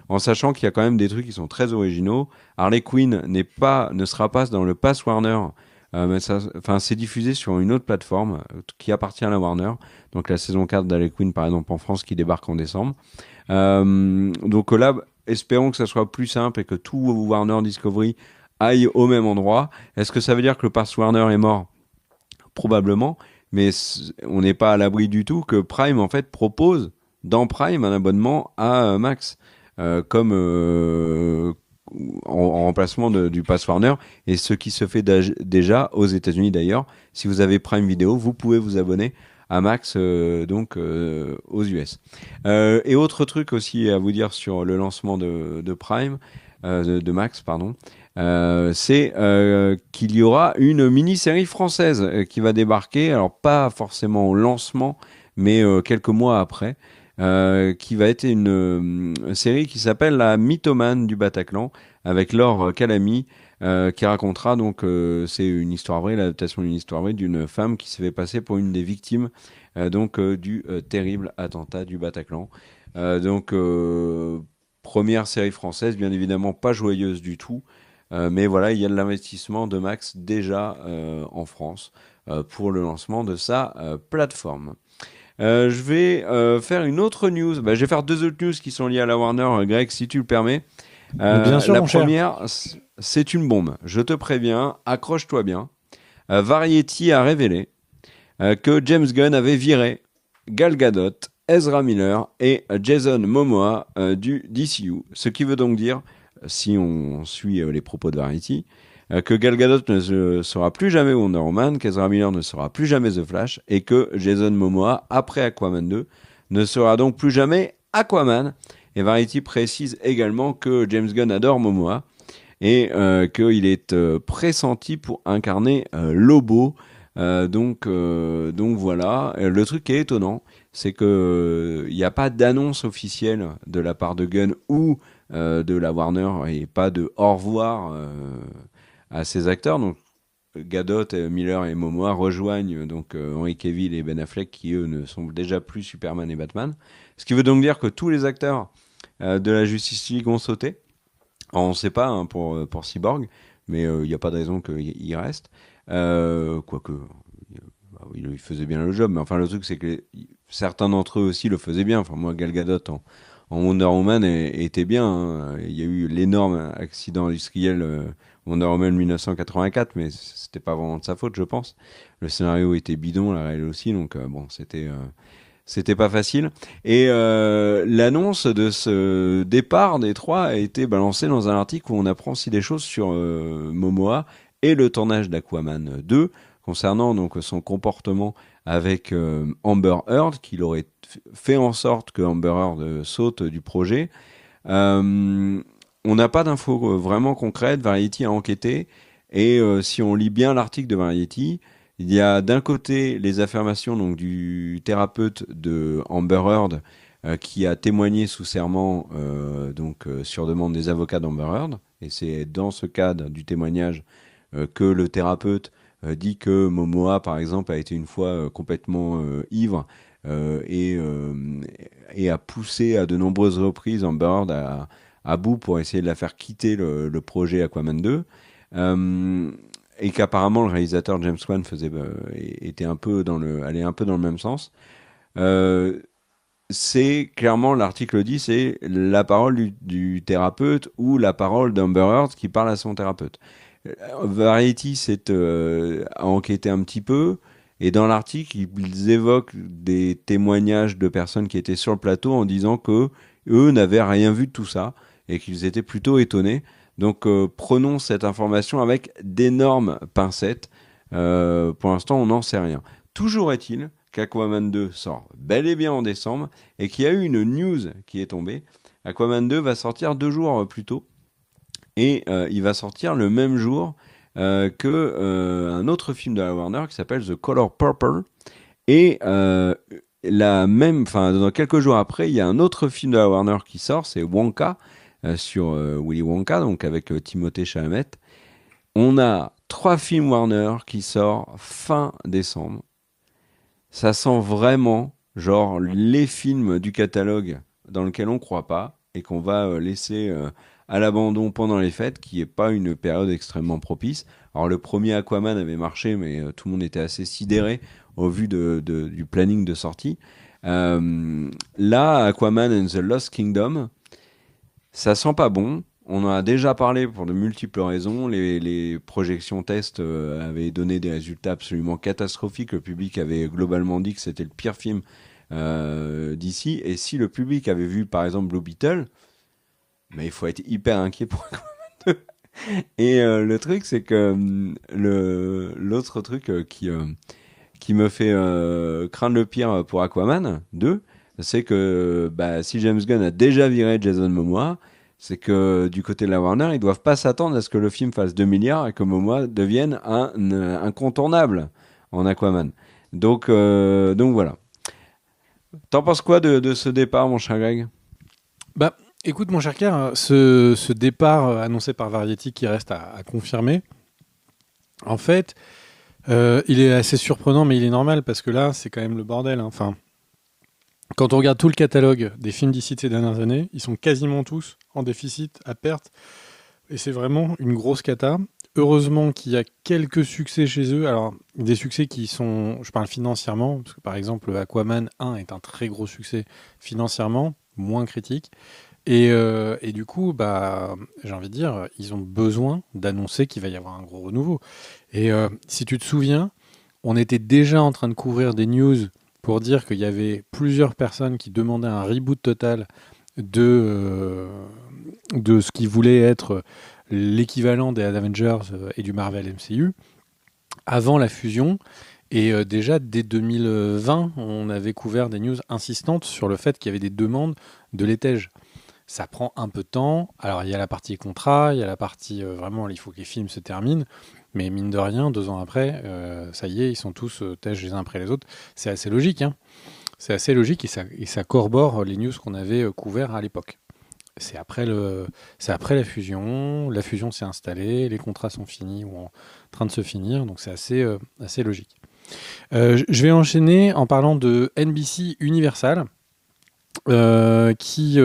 en sachant qu'il y a quand même des trucs qui sont très originaux. Harley Quinn ne sera pas dans le Pass Warner, mais c'est diffusé sur une autre plateforme qui appartient à la Warner. Donc la saison 4 d'Harley Quinn, par exemple, en France, qui débarque en décembre. Donc là, espérons que ça soit plus simple et que tout Warner Discovery aille au même endroit. Est-ce que ça veut dire que le Pass Warner est mort ? Probablement, mais on n'est pas à l'abri du tout que Prime en fait propose dans Prime un abonnement à Max, comme en remplacement du Pass Warner, et ce qui se fait déjà aux États-Unis d'ailleurs. Si vous avez Prime Video, vous pouvez vous abonner à Max aux US. Et autre truc aussi à vous dire sur le lancement de Prime, de Max, pardon. C'est qu'il y aura une mini-série française qui va débarquer, alors pas forcément au lancement, mais quelques mois après, qui va être une série qui s'appelle La Mythomane du Bataclan, avec Laure Calamy, qui racontera donc, c'est une histoire vraie, l'adaptation d'une histoire vraie d'une femme qui s'est fait passer pour une des victimes du terrible attentat du Bataclan. Première série française, bien évidemment pas joyeuse du tout. Mais voilà, il y a de l'investissement de Max déjà en France pour le lancement de sa plateforme. Je vais faire une autre news. Je vais faire deux autres news qui sont liées à la Warner, Greg, si tu le permets. Mais bien sûr, La mon cher. première, c'est une bombe. Je te préviens, accroche-toi bien. Variety a révélé que James Gunn avait viré Gal Gadot, Ezra Miller et Jason Momoa du DCU. Ce qui veut donc dire, si on suit les propos de Variety, que Gal Gadot ne sera plus jamais Wonder Woman, qu'Ezra Miller ne sera plus jamais The Flash, et que Jason Momoa, après Aquaman 2, ne sera donc plus jamais Aquaman. Et Variety précise également que James Gunn adore Momoa, et qu'il est pressenti pour incarner Lobo. Donc voilà. Le truc qui est étonnant, c'est que il n'y a pas d'annonce officielle de la part de Gunn ou de la Warner, et pas de au revoir à ces acteurs. Donc Gadot, Miller et Momoa rejoignent donc Henry Cavill et Ben Affleck, qui eux ne sont déjà plus Superman et Batman. Ce qui veut donc dire que tous les acteurs de la Justice League ont sauté. Alors, on ne sait pas hein, pour Cyborg, mais il n'y a pas de raison qu'il reste. Quoique, il faisait bien le job, mais enfin le truc c'est que certains d'entre eux aussi le faisaient bien. Enfin moi, Gal Gadot en Wonder Woman était bien. Hein. Il y a eu l'énorme accident industriel Wonder Woman 1984, mais c'était pas vraiment de sa faute, je pense. Le scénario était bidon, la réelle aussi, donc bon, c'était pas facile. Et l'annonce de ce départ des trois a été balancée dans un article où on apprend aussi des choses sur Momoa et le tournage d'Aquaman 2, concernant donc son comportement avec Amber Heard, qu'il aurait fait en sorte que Amber Heard saute du projet. On n'a pas d'infos vraiment concrètes. Variety a enquêté, et si on lit bien l'article de Variety, il y a d'un côté les affirmations donc du thérapeute de Amber Heard qui a témoigné sous serment sur demande des avocats d'Amber Heard, et c'est dans ce cadre du témoignage que le thérapeute dit que Momoa, par exemple, a été une fois complètement ivre et a poussé à de nombreuses reprises Amber Heard à bout pour essayer de la faire quitter le projet Aquaman 2. Et qu'apparemment le réalisateur James Wan allait un peu dans le même sens. Euh, c'est clairement, l'article dit, c'est la parole du thérapeute ou la parole d'Amber Heard qui parle à son thérapeute. Variety a enquêté un petit peu, et dans l'article, ils évoquent des témoignages de personnes qui étaient sur le plateau en disant que eux n'avaient rien vu de tout ça et qu'ils étaient plutôt étonnés. Donc prenons cette information avec d'énormes pincettes. Pour l'instant, on n'en sait rien. Toujours est-il qu'Aquaman 2 sort bel et bien en décembre et qu'il y a eu une news qui est tombée. Aquaman 2 va sortir 2 jours plus tôt et il va sortir le même jour que un autre film de la Warner qui s'appelle The Color Purple. Et dans quelques jours après, il y a un autre film de la Warner qui sort, c'est Wonka, sur Willy Wonka, donc avec Timothée Chalamet. On a 3 films Warner qui sortent fin décembre. Ça sent vraiment genre les films du catalogue dans lequel on croit pas et qu'on va laisser à l'abandon pendant les fêtes, qui est pas une période extrêmement propice. Alors le premier Aquaman avait marché, mais tout le monde était assez sidéré au vu du planning de sortie. Là, Aquaman and the Lost Kingdom, ça sent pas bon. On en a déjà parlé pour de multiples raisons. Les projections tests avaient donné des résultats absolument catastrophiques. Le public avait globalement dit que c'était le pire film d'ici. Et si le public avait vu, par exemple, Blue Beetle, mais il faut être hyper inquiet pour Aquaman 2. Et le truc, c'est que l'autre truc qui me fait craindre le pire pour Aquaman 2, c'est que si James Gunn a déjà viré Jason Momoa, c'est que du côté de la Warner, ils doivent pas s'attendre à ce que le film fasse 2 milliards et que Momoa devienne un incontournable en Aquaman. Donc voilà. T'en penses quoi de ce départ, mon cher Greg? Bah, écoute, mon cher Kerr, ce départ annoncé par Variety qui reste à confirmer, en fait, il est assez surprenant, mais il est normal parce que là, c'est quand même le bordel. Enfin, quand on regarde tout le catalogue des films d'ici de ces dernières années, ils sont quasiment tous en déficit, à perte, et c'est vraiment une grosse cata. Heureusement qu'il y a quelques succès chez eux. Alors, des succès qui sont, je parle financièrement, parce que par exemple, Aquaman 1 est un très gros succès financièrement, moins critique. Et du coup, j'ai envie de dire, ils ont besoin d'annoncer qu'il va y avoir un gros renouveau. Et si tu te souviens, on était déjà en train de couvrir des news pour dire qu'il y avait plusieurs personnes qui demandaient un reboot total de ce qui voulait être l'équivalent des Avengers et du Marvel MCU avant la fusion. Et déjà, dès 2020, on avait couvert des news insistantes sur le fait qu'il y avait des demandes de l'étège. Ça prend un peu de temps. Alors, il y a la partie contrat, il y a la partie vraiment, il faut que les films se terminent. Mais mine de rien, 2 ans après, ça y est, ils sont tous tèches les uns après les autres. C'est assez logique, hein. C'est assez logique et ça corrobore les news qu'on avait couverts à l'époque. C'est après la fusion. La fusion s'est installée, les contrats sont finis ou en train de se finir, donc c'est assez logique. Je vais enchaîner en parlant de NBC Universal. Qui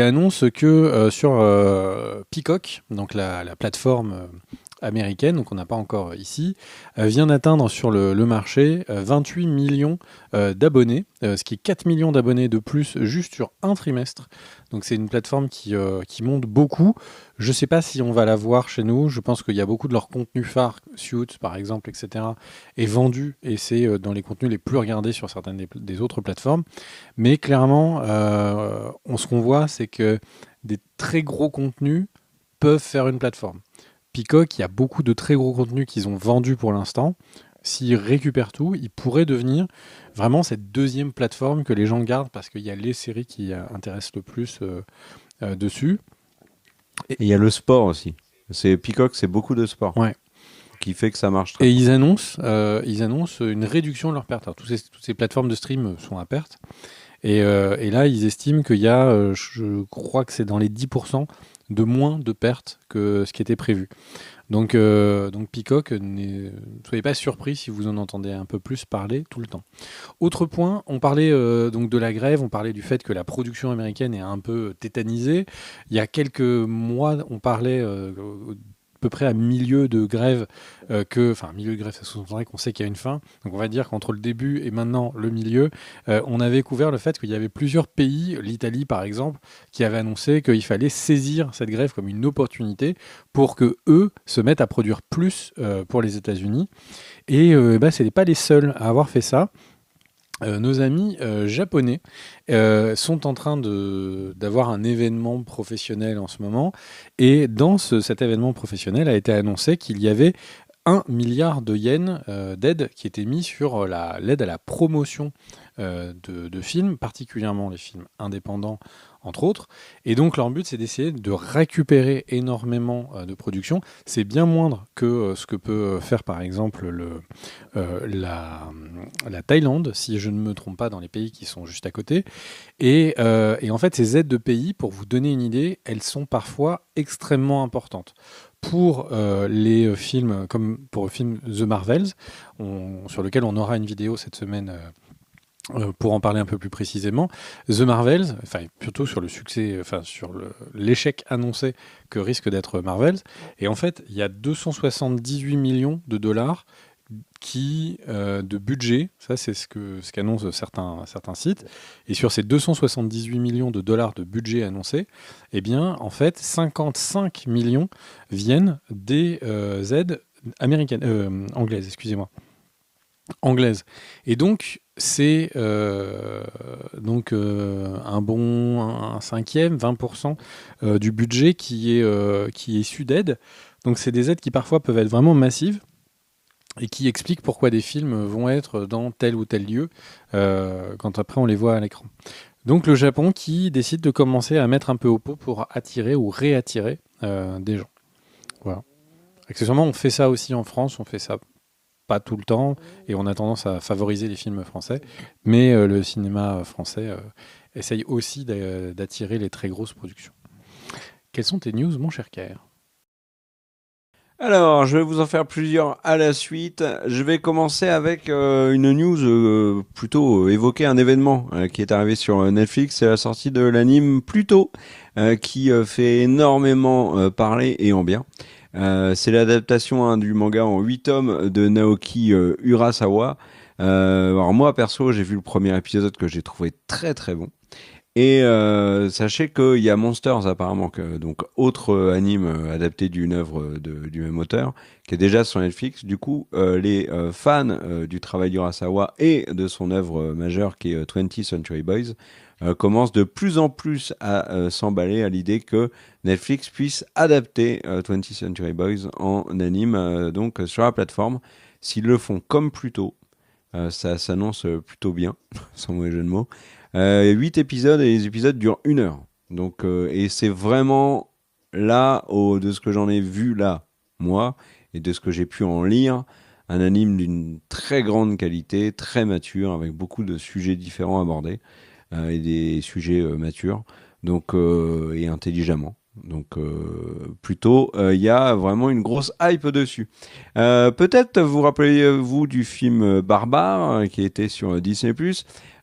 annonce que sur Peacock, donc la plateforme américaine, donc on n'a pas encore ici, vient d'atteindre sur le marché 28 millions d'abonnés, ce qui est 4 millions d'abonnés de plus juste sur un trimestre. Donc c'est une plateforme qui monte beaucoup. Je ne sais pas si on va la voir chez nous. Je pense qu'il y a beaucoup de leur contenu phare, Suits par exemple, etc., est vendu et c'est dans les contenus les plus regardés sur certaines des autres plateformes. Mais clairement, ce qu'on voit, c'est que des très gros contenus peuvent faire une plateforme. Peacock, il y a beaucoup de très gros contenus qu'ils ont vendus pour l'instant. S'ils récupèrent tout, ils pourraient devenir vraiment cette deuxième plateforme que les gens gardent parce qu'il y a les séries qui intéressent le plus dessus. Et il y a le sport aussi. Peacock, c'est beaucoup de sport. Ouais. Qui fait que ça marche très Et bien. ils annoncent une réduction de leur perte. Alors, toutes ces plateformes de stream sont à perte. Et là, ils estiment qu'il y a, je crois que c'est dans les 10% de moins de pertes que ce qui était prévu. Donc Peacock, ne soyez pas surpris si vous en entendez un peu plus parler tout le temps. Autre point, on parlait donc de la grève, on parlait du fait que la production américaine est un peu tétanisée. Il y a quelques mois, on parlait peu près à milieu de grève milieu de grève, ça sous-entendrait qu'on sait qu'il y a une fin. Donc on va dire qu'entre le début et maintenant le milieu, on avait couvert le fait qu'il y avait plusieurs pays, l'Italie par exemple, qui avaient annoncé qu'il fallait saisir cette grève comme une opportunité pour que eux se mettent à produire plus pour les États-Unis. Et ce n'est pas les seuls à avoir fait ça. Nos amis japonais sont en train d'avoir un événement professionnel en ce moment. Et dans cet événement professionnel a été annoncé qu'il y avait 1 milliard de yens d'aide qui était mis sur l'aide à la promotion de films, particulièrement les films indépendants, entre autres. Et donc, leur but, c'est d'essayer de récupérer énormément de production. C'est bien moindre que ce que peut faire, par exemple, la Thaïlande, si je ne me trompe pas, dans les pays qui sont juste à côté. Et en fait, ces aides de pays, pour vous donner une idée, elles sont parfois extrêmement importantes. Pour les films, comme pour le film The Marvels, sur lequel on aura une vidéo cette semaine pour en parler un peu plus précisément, The Marvels, enfin plutôt sur le succès, enfin sur l'échec annoncé que risque d'être Marvels, et en fait il y a 278 millions de dollars de budget, ça c'est ce qu'annoncent certains sites, et sur ces 278 millions de dollars de budget annoncé, eh bien en fait 55 millions viennent des aides américaines, anglaises, excusez-moi. Anglaise. Et donc, c'est un cinquième, 20% du budget qui est issu d'aides. Donc, c'est des aides qui parfois peuvent être vraiment massives et qui expliquent pourquoi des films vont être dans tel ou tel lieu quand après on les voit à l'écran. Donc, le Japon qui décide de commencer à mettre un peu au pot pour attirer ou réattirer des gens. Voilà. Accessoirement, on fait ça aussi en France, on fait ça pas tout le temps, et on a tendance à favoriser les films français, mais le cinéma français essaye aussi d'attirer les très grosses productions. Quelles sont tes news, mon cher Kair ? Alors, je vais vous en faire plusieurs à la suite. Je vais commencer avec une news plutôt évoquer un événement qui est arrivé sur Netflix. C'est la sortie de l'anime Pluto, qui fait énormément parler et en bien. C'est l'adaptation du manga en 8 tomes de Naoki Urasawa. Alors moi, perso, j'ai vu le premier épisode que j'ai trouvé très très bon. Et sachez qu'il y a Monsters apparemment, donc autre anime adapté d'une œuvre du même auteur, qui est déjà sur Netflix. Du coup, les fans du travail d'Urasawa et de son œuvre majeure qui est 20th Century Boys commencent de plus en plus à s'emballer à l'idée que Netflix puisse adapter 20th Century Boys en anime donc sur la plateforme. S'ils le font comme plus tôt, ça s'annonce plutôt bien, sans mauvais jeu de mots. 8 épisodes et les épisodes durent 1 heure. Donc, et c'est vraiment là, de ce que j'en ai vu là, moi, et de ce que j'ai pu en lire, un anime d'une très grande qualité, très mature, avec beaucoup de sujets différents abordés, et des sujets matures, donc, et intelligemment. Donc plutôt, il y a vraiment une grosse hype dessus. Peut-être vous rappelez-vous du film Barbare qui était sur Disney+.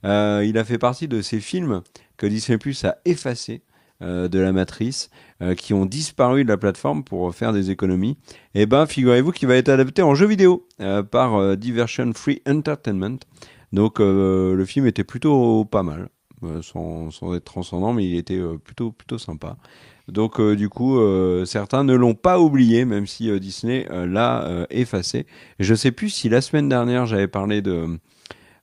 Il a fait partie de ces films que Disney+ a effacés de la matrice, qui ont disparu de la plateforme pour faire des économies. Et ben, figurez-vous qu'il va être adapté en jeu vidéo par Diversion Free Entertainment. Donc le film était plutôt pas mal, sans être transcendant, mais il était plutôt sympa. Donc du coup, certains ne l'ont pas oublié, même si Disney l'a effacé. Je sais plus si la semaine dernière j'avais parlé de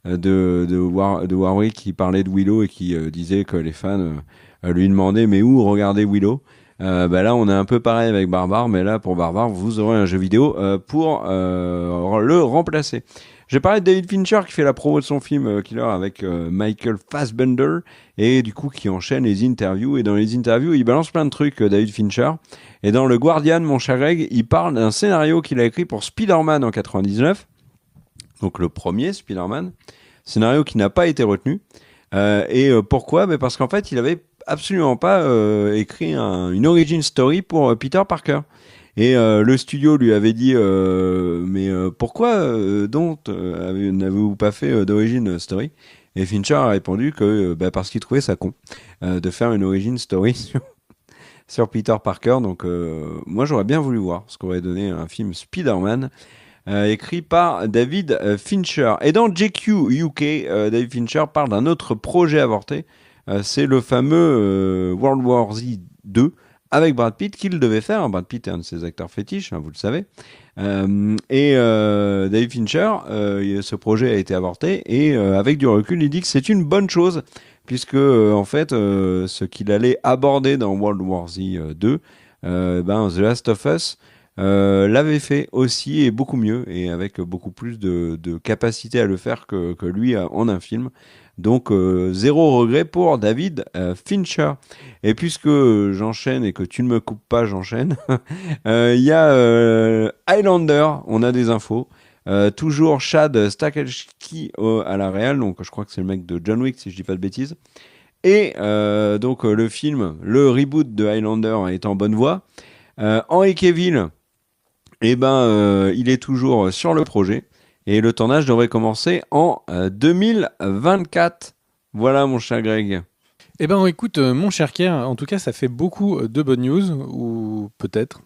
Warwick qui parlait de Willow et qui disait que les fans lui demandaient mais où regarder Willow. Là on est un peu pareil avec Barbare, mais là pour Barbare vous aurez un jeu vidéo pour le remplacer. J'ai parlé de David Fincher qui fait la promo de son film Killer avec Michael Fassbender et du coup qui enchaîne les interviews, et dans les interviews il balance plein de trucs, David Fincher. Et dans le Guardian, mon cher Greg, il parle d'un scénario qu'il a écrit pour Spider-Man en 99, donc le premier Spider-Man, scénario qui n'a pas été retenu. Pourquoi ? Parce qu'en fait il avait absolument pas écrit une origin story pour Peter Parker. Et le studio lui avait dit mais pourquoi n'avez-vous pas fait d'origin story ? Et Fincher a répondu que parce qu'il trouvait ça con de faire une origin story sur Peter Parker. Donc moi j'aurais bien voulu voir ce qu'aurait donné un film Spider-Man écrit par David Fincher. Et dans GQ UK, David Fincher parle d'un autre projet avorté. C'est le fameux World War Z 2 avec Brad Pitt qu'il devait faire. Brad Pitt est un de ses acteurs fétiches, hein, vous le savez. David Fincher, ce projet a été avorté et avec du recul, il dit que c'est une bonne chose puisque en fait, ce qu'il allait aborder dans World War Z 2, The Last of Us l'avait fait aussi et beaucoup mieux et avec beaucoup plus de capacité à le faire que lui en un film. Donc zéro regret pour David Fincher. Et puisque j'enchaîne et que tu ne me coupes pas, j'enchaîne. Il y a Highlander, on a des infos. Toujours Chad Stahelski à la réal, donc je crois que c'est le mec de John Wick si je dis pas de bêtises. Et donc le film, le reboot de Highlander est en bonne voie. Henry Cavill, il est toujours sur le projet. Et le tournage devrait commencer en 2024. Voilà, mon cher Greg. Eh ben, écoute, mon cher Kier, en tout cas, ça fait beaucoup de bonnes news, ou peut-être.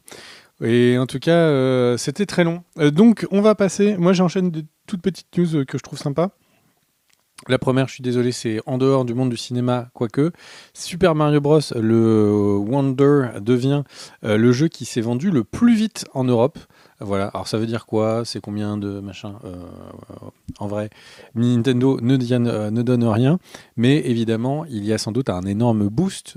Et en tout cas, c'était très long. Donc, on va passer. Moi, j'enchaîne des toutes petites news que je trouve sympas. La première, je suis désolé, c'est en dehors du monde du cinéma, quoique. Super Mario Bros, le Wonder, devient le jeu qui s'est vendu le plus vite en Europe. Voilà, alors ça veut dire quoi? C'est combien de machin? En vrai, Nintendo ne donne rien, mais évidemment, il y a sans doute un énorme boost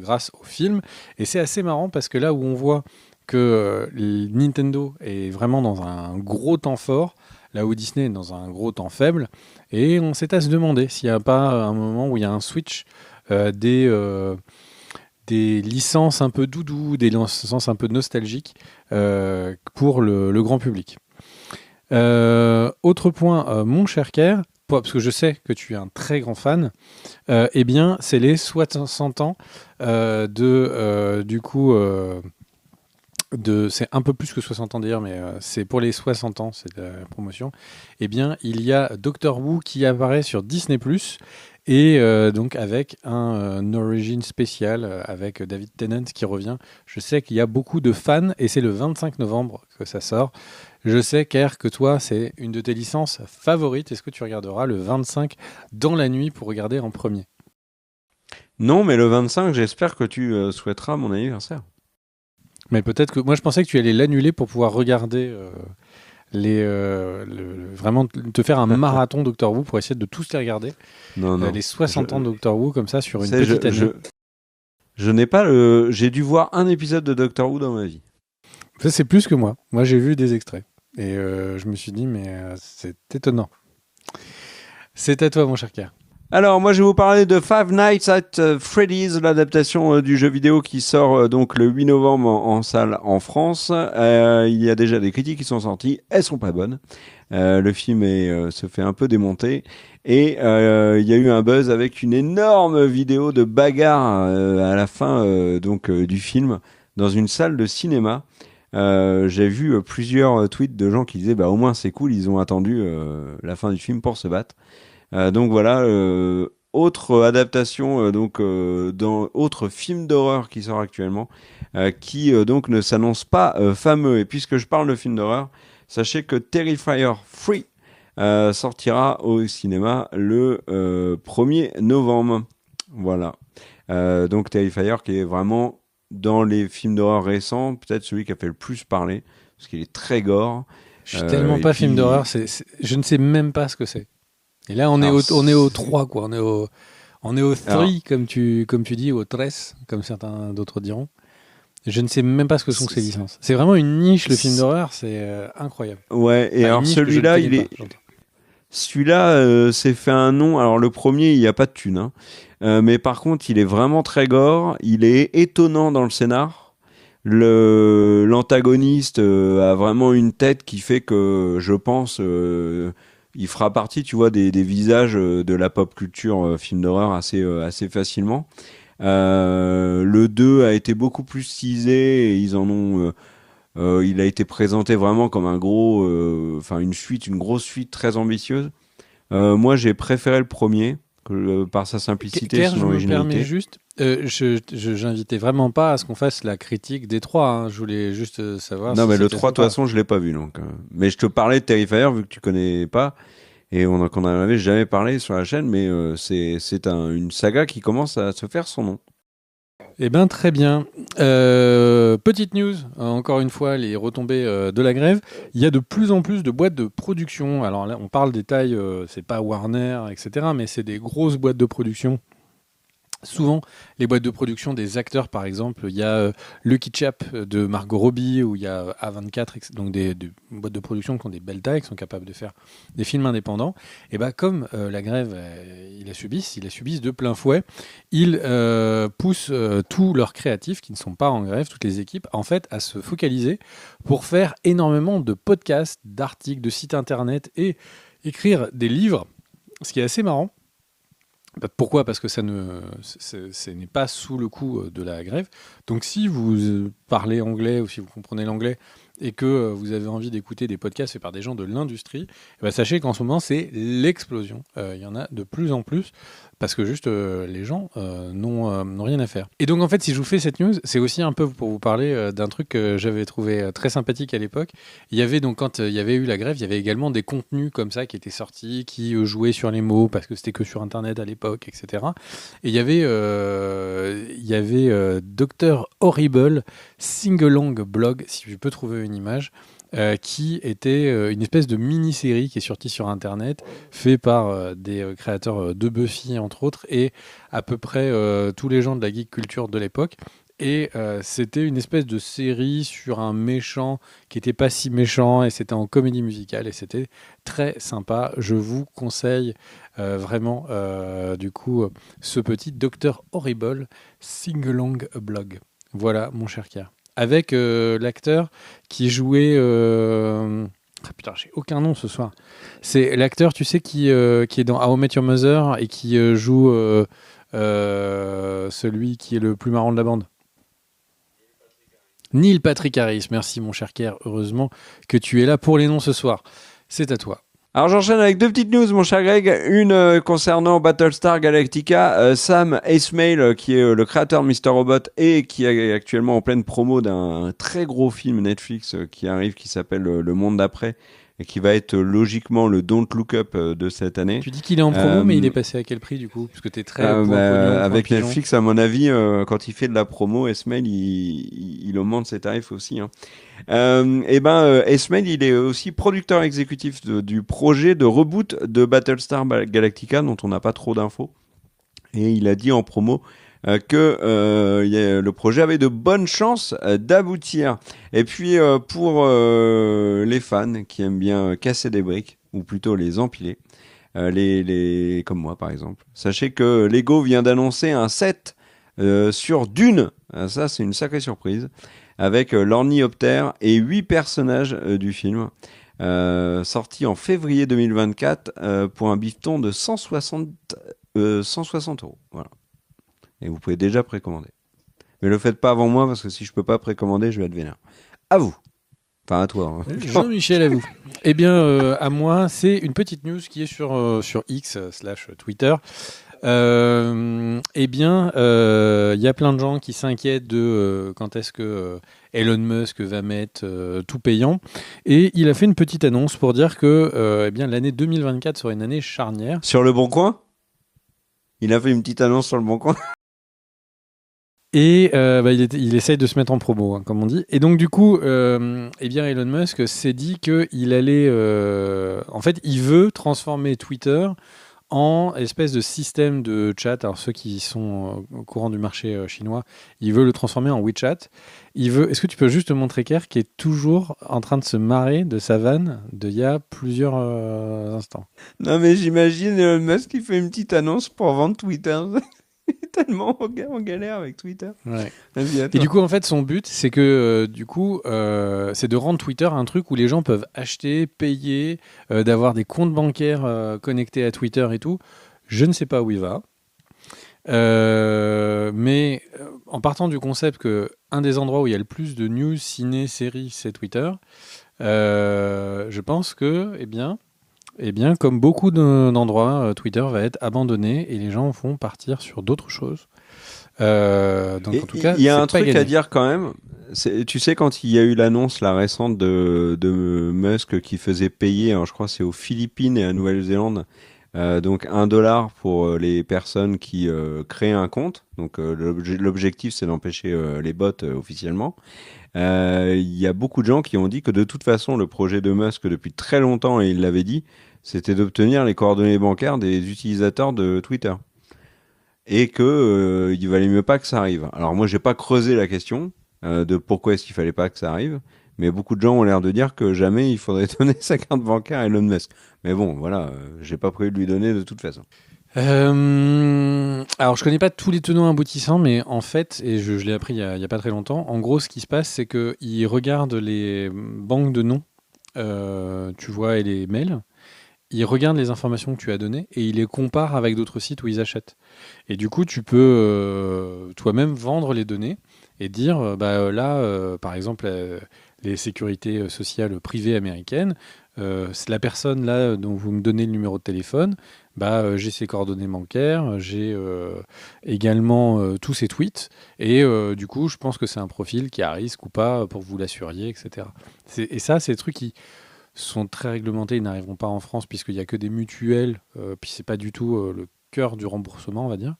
grâce au film. Et c'est assez marrant parce que là où on voit que Nintendo est vraiment dans un gros temps fort, là où Disney est dans un gros temps faible, et on s'est à se demander s'il n'y a pas un moment où il y a un switch des licences un peu doudou, des licences un peu nostalgiques pour le grand public. Autre point, mon cher Kerr, parce que je sais que tu es un très grand fan, eh bien, c'est les 60 ans c'est un peu plus que 60 ans d'ailleurs, mais c'est pour les 60 ans, c'est la promotion. Eh bien, il y a Doctor Who qui apparaît sur Disney+, et donc avec un origin spécial avec David Tennant qui revient. Je sais qu'il y a beaucoup de fans et c'est le 25 novembre que ça sort. Je sais, Kerr, que toi, c'est une de tes licences favorites. Est-ce que tu regarderas le 25 dans la nuit pour regarder en premier? Non, mais le 25, j'espère que tu souhaiteras mon anniversaire. Mais peut-être que moi je pensais que tu allais l'annuler pour pouvoir regarder vraiment te faire un marathon Doctor Who pour essayer de tous les regarder. Non, non. Les 60 ans de Doctor Who comme ça sur une C'est, petite année. Je n'ai pas j'ai dû voir un épisode de Doctor Who dans ma vie. Ça c'est plus que moi. Moi j'ai vu des extraits et je me suis dit mais c'est étonnant. C'est à toi mon cher Kerr. Alors, moi, je vais vous parler de Five Nights at Freddy's, l'adaptation du jeu vidéo qui sort donc le 8 novembre en salle en France. Il y a déjà des critiques qui sont sorties, elles sont pas bonnes. Le film se fait un peu démonter et il y a eu un buzz avec une énorme vidéo de bagarre à la fin du film dans une salle de cinéma. J'ai vu plusieurs tweets de gens qui disaient au moins c'est cool, ils ont attendu la fin du film pour se battre. Donc voilà, autre adaptation dans autre film d'horreur qui sort actuellement, qui donc ne s'annonce pas fameux. Et puisque je parle de film d'horreur, sachez que Terrifier 3 sortira au cinéma le 1er novembre. Voilà. Donc Terrifier qui est vraiment dans les films d'horreur récents, peut-être celui qui a fait le plus parler, parce qu'il est très gore. Je suis tellement pas film d'horreur, je ne sais même pas ce que c'est. Et là, on est au 3, quoi. On est au 3, comme tu dis, au 13, comme certains d'autres diront. Je ne sais même pas ce que sont ces licences. C'est vraiment une niche, le film d'horreur, c'est incroyable. Ouais, et alors celui-là, celui-là s'est fait un nom. Alors le premier, il n'y a pas de thune, hein. Mais par contre, il est vraiment très gore. Il est étonnant dans le scénar. L'antagoniste a vraiment une tête qui fait que, je pense... il fera partie, tu vois, des visages de la pop culture film d'horreur assez facilement. Le 2 a été beaucoup plus teasé et ils en ont... il a été présenté vraiment comme un gros... une grosse suite très ambitieuse. Moi, j'ai préféré le premier. par sa simplicité, Kerr, son je me permets originalité. juste, j'invitais vraiment pas à ce qu'on fasse la critique des 3, hein. Je voulais juste savoir Non, si mais le c'était 3, de toute sympa. façon, je l'ai pas vu. Donc, mais je te parlais de Terrifier, vu que tu connais pas. Et qu'on n'en avait jamais parlé sur la chaîne, mais une saga qui commence à se faire son nom. Eh bien, très bien. Petite news, encore une fois, les retombées de la grève. Il y a de plus en plus de boîtes de production. Alors là, on parle des tailles, c'est pas Warner, etc., mais c'est des grosses boîtes de production. Souvent, les boîtes de production des acteurs, par exemple, il y a Lucky Chap de Margot Robbie, ou il y a A24, donc des boîtes de production qui ont des belles tailles, qui sont capables de faire des films indépendants. Et bah, comme la grève, ils la subissent de plein fouet, ils poussent tous leurs créatifs, qui ne sont pas en grève, toutes les équipes, en fait, à se focaliser pour faire énormément de podcasts, d'articles, de sites internet et écrire des livres, ce qui est assez marrant. Pourquoi ? Parce que ça n'est pas sous le coup de la grève. Donc si vous parlez anglais ou si vous comprenez l'anglais et que vous avez envie d'écouter des podcasts faits par des gens de l'industrie, sachez qu'en ce moment, c'est l'explosion. Il y en a de plus en plus parce que juste les gens n'ont rien à faire. Et donc en fait, si je vous fais cette news, c'est aussi un peu pour vous parler d'un truc que j'avais trouvé très sympathique à l'époque. Il y avait donc, quand il y avait eu la grève, il y avait également des contenus comme ça qui étaient sortis, qui jouaient sur les mots parce que c'était que sur Internet à l'époque, etc. Et il y avait Dr Horrible Singalong Blog, si je peux trouver une image, qui était une espèce de mini-série qui est sortie sur Internet, fait par des créateurs de Buffy, entre autres, et à peu près tous les gens de la geek culture de l'époque. Et c'était une espèce de série sur un méchant qui n'était pas si méchant, et c'était en comédie musicale, et c'était très sympa. Je vous conseille vraiment, du coup, ce petit Dr Horrible Singalong Blog. Voilà, mon cher Kier. Avec l'acteur qui jouait... Ah putain, j'ai aucun nom ce soir. C'est l'acteur, tu sais, qui est dans How I Met Your Mother et qui joue celui qui est le plus marrant de la bande. Neil Patrick Harris. Merci, mon cher Kier. Heureusement que tu es là pour les noms ce soir. C'est à toi. Alors j'enchaîne avec deux petites news, mon cher Greg. Une concernant Battlestar Galactica. Sam Esmail, qui est le créateur de Mr. Robot et qui est actuellement en pleine promo d'un très gros film Netflix qui arrive, qui s'appelle Le Monde d'après, et qui va être logiquement le Don't Look Up de cette année. Tu dis qu'il est en promo, mais il est passé à quel prix du coup ? Parce que tu es très point pognon, avec point pigeon. Netflix, à mon avis, quand il fait de la promo, Esmail, il augmente ses tarifs aussi. Hein. Esmail, il est aussi producteur exécutif du projet de reboot de Battlestar Galactica, dont on n'a pas trop d'infos. Et il a dit en promo que le projet avait de bonnes chances d'aboutir. Et puis, pour les fans qui aiment bien casser des briques, ou plutôt les empiler, comme moi par exemple, sachez que Lego vient d'annoncer un set sur Dune. Ça, c'est une sacrée surprise. Avec l'ornioptère et 8 personnages du film, sorti en février 2024 pour un bifton de 160 €. Voilà. Et vous pouvez déjà précommander. Mais le faites pas avant moi, parce que si je peux pas précommander, je vais être vénère. À vous. Enfin, à toi. Hein. Jean-Michel, à vous. Eh bien, à moi, c'est une petite news qui est sur X / Twitter. Il y a plein de gens qui s'inquiètent de quand est-ce que Elon Musk va mettre tout payant. Et il a fait une petite annonce pour dire que l'année 2024 sera une année charnière. Sur le Bon Coin ? Il a fait une petite annonce sur le Bon Coin. Et il essaye de se mettre en promo, hein, comme on dit. Et donc, du coup, Elon Musk s'est dit qu'il allait... en fait, il veut transformer Twitter en espèce de système de chat. Alors, ceux qui sont au courant du marché chinois, il veut le transformer en WeChat. Est-ce que tu peux juste te montrer Kerr qui est toujours en train de se marrer de sa vanne d'il y a plusieurs instants. Non, mais j'imagine Elon Musk qui fait une petite annonce pour vendre Twitter. Tellement en galère avec Twitter. Ouais. Vas-y, et du coup, en fait, son but, c'est que c'est de rendre Twitter un truc où les gens peuvent acheter, payer, d'avoir des comptes bancaires connectés à Twitter et tout. Je ne sais pas où il va. Mais en partant du concept que un des endroits où il y a le plus de news, ciné, séries, c'est Twitter, je pense que, Eh bien, comme beaucoup d'endroits, Twitter va être abandonné et les gens vont partir sur d'autres choses. Donc, en tout cas, il y a c'est un pas truc gagné. à dire quand même. Tu sais, quand il y a eu l'annonce la récente de Musk qui faisait payer, alors je crois que c'est aux Philippines et à Nouvelle-Zélande, donc $1 pour les personnes qui créent un compte. Donc l'objectif c'est d'empêcher les bots officiellement. Il y a beaucoup de gens qui ont dit que de toute façon le projet de Musk depuis très longtemps, et il l'avait dit, c'était d'obtenir les coordonnées bancaires des utilisateurs de Twitter. Et que il valait mieux pas que ça arrive. Alors moi j'ai pas creusé la question de pourquoi est-ce qu'il fallait pas que ça arrive, mais beaucoup de gens ont l'air de dire que jamais il faudrait donner sa carte bancaire à Elon Musk. Mais bon, voilà, j'ai pas prévu de lui donner de toute façon. Alors, je connais pas tous les tenants aboutissants, mais en fait, et je l'ai appris il y a pas très longtemps, en gros, ce qui se passe, c'est qu'ils regardent les banques de noms, tu vois, et les mails. Ils regardent les informations que tu as données et ils les comparent avec d'autres sites où ils achètent. Et du coup, tu peux toi-même vendre les données et dire, là, par exemple, les sécurités sociales privées américaines, c'est la personne là dont vous me donnez le numéro de téléphone, j'ai ses coordonnées bancaires, j'ai également tous ses tweets, et du coup, je pense que c'est un profil qui a risque ou pas pour que vous l'assuriez, etc. Et ça, c'est des trucs qui sont très réglementés, ils n'arriveront pas en France puisqu'il n'y a que des mutuelles, puis c'est pas du tout le cœur du remboursement, on va dire.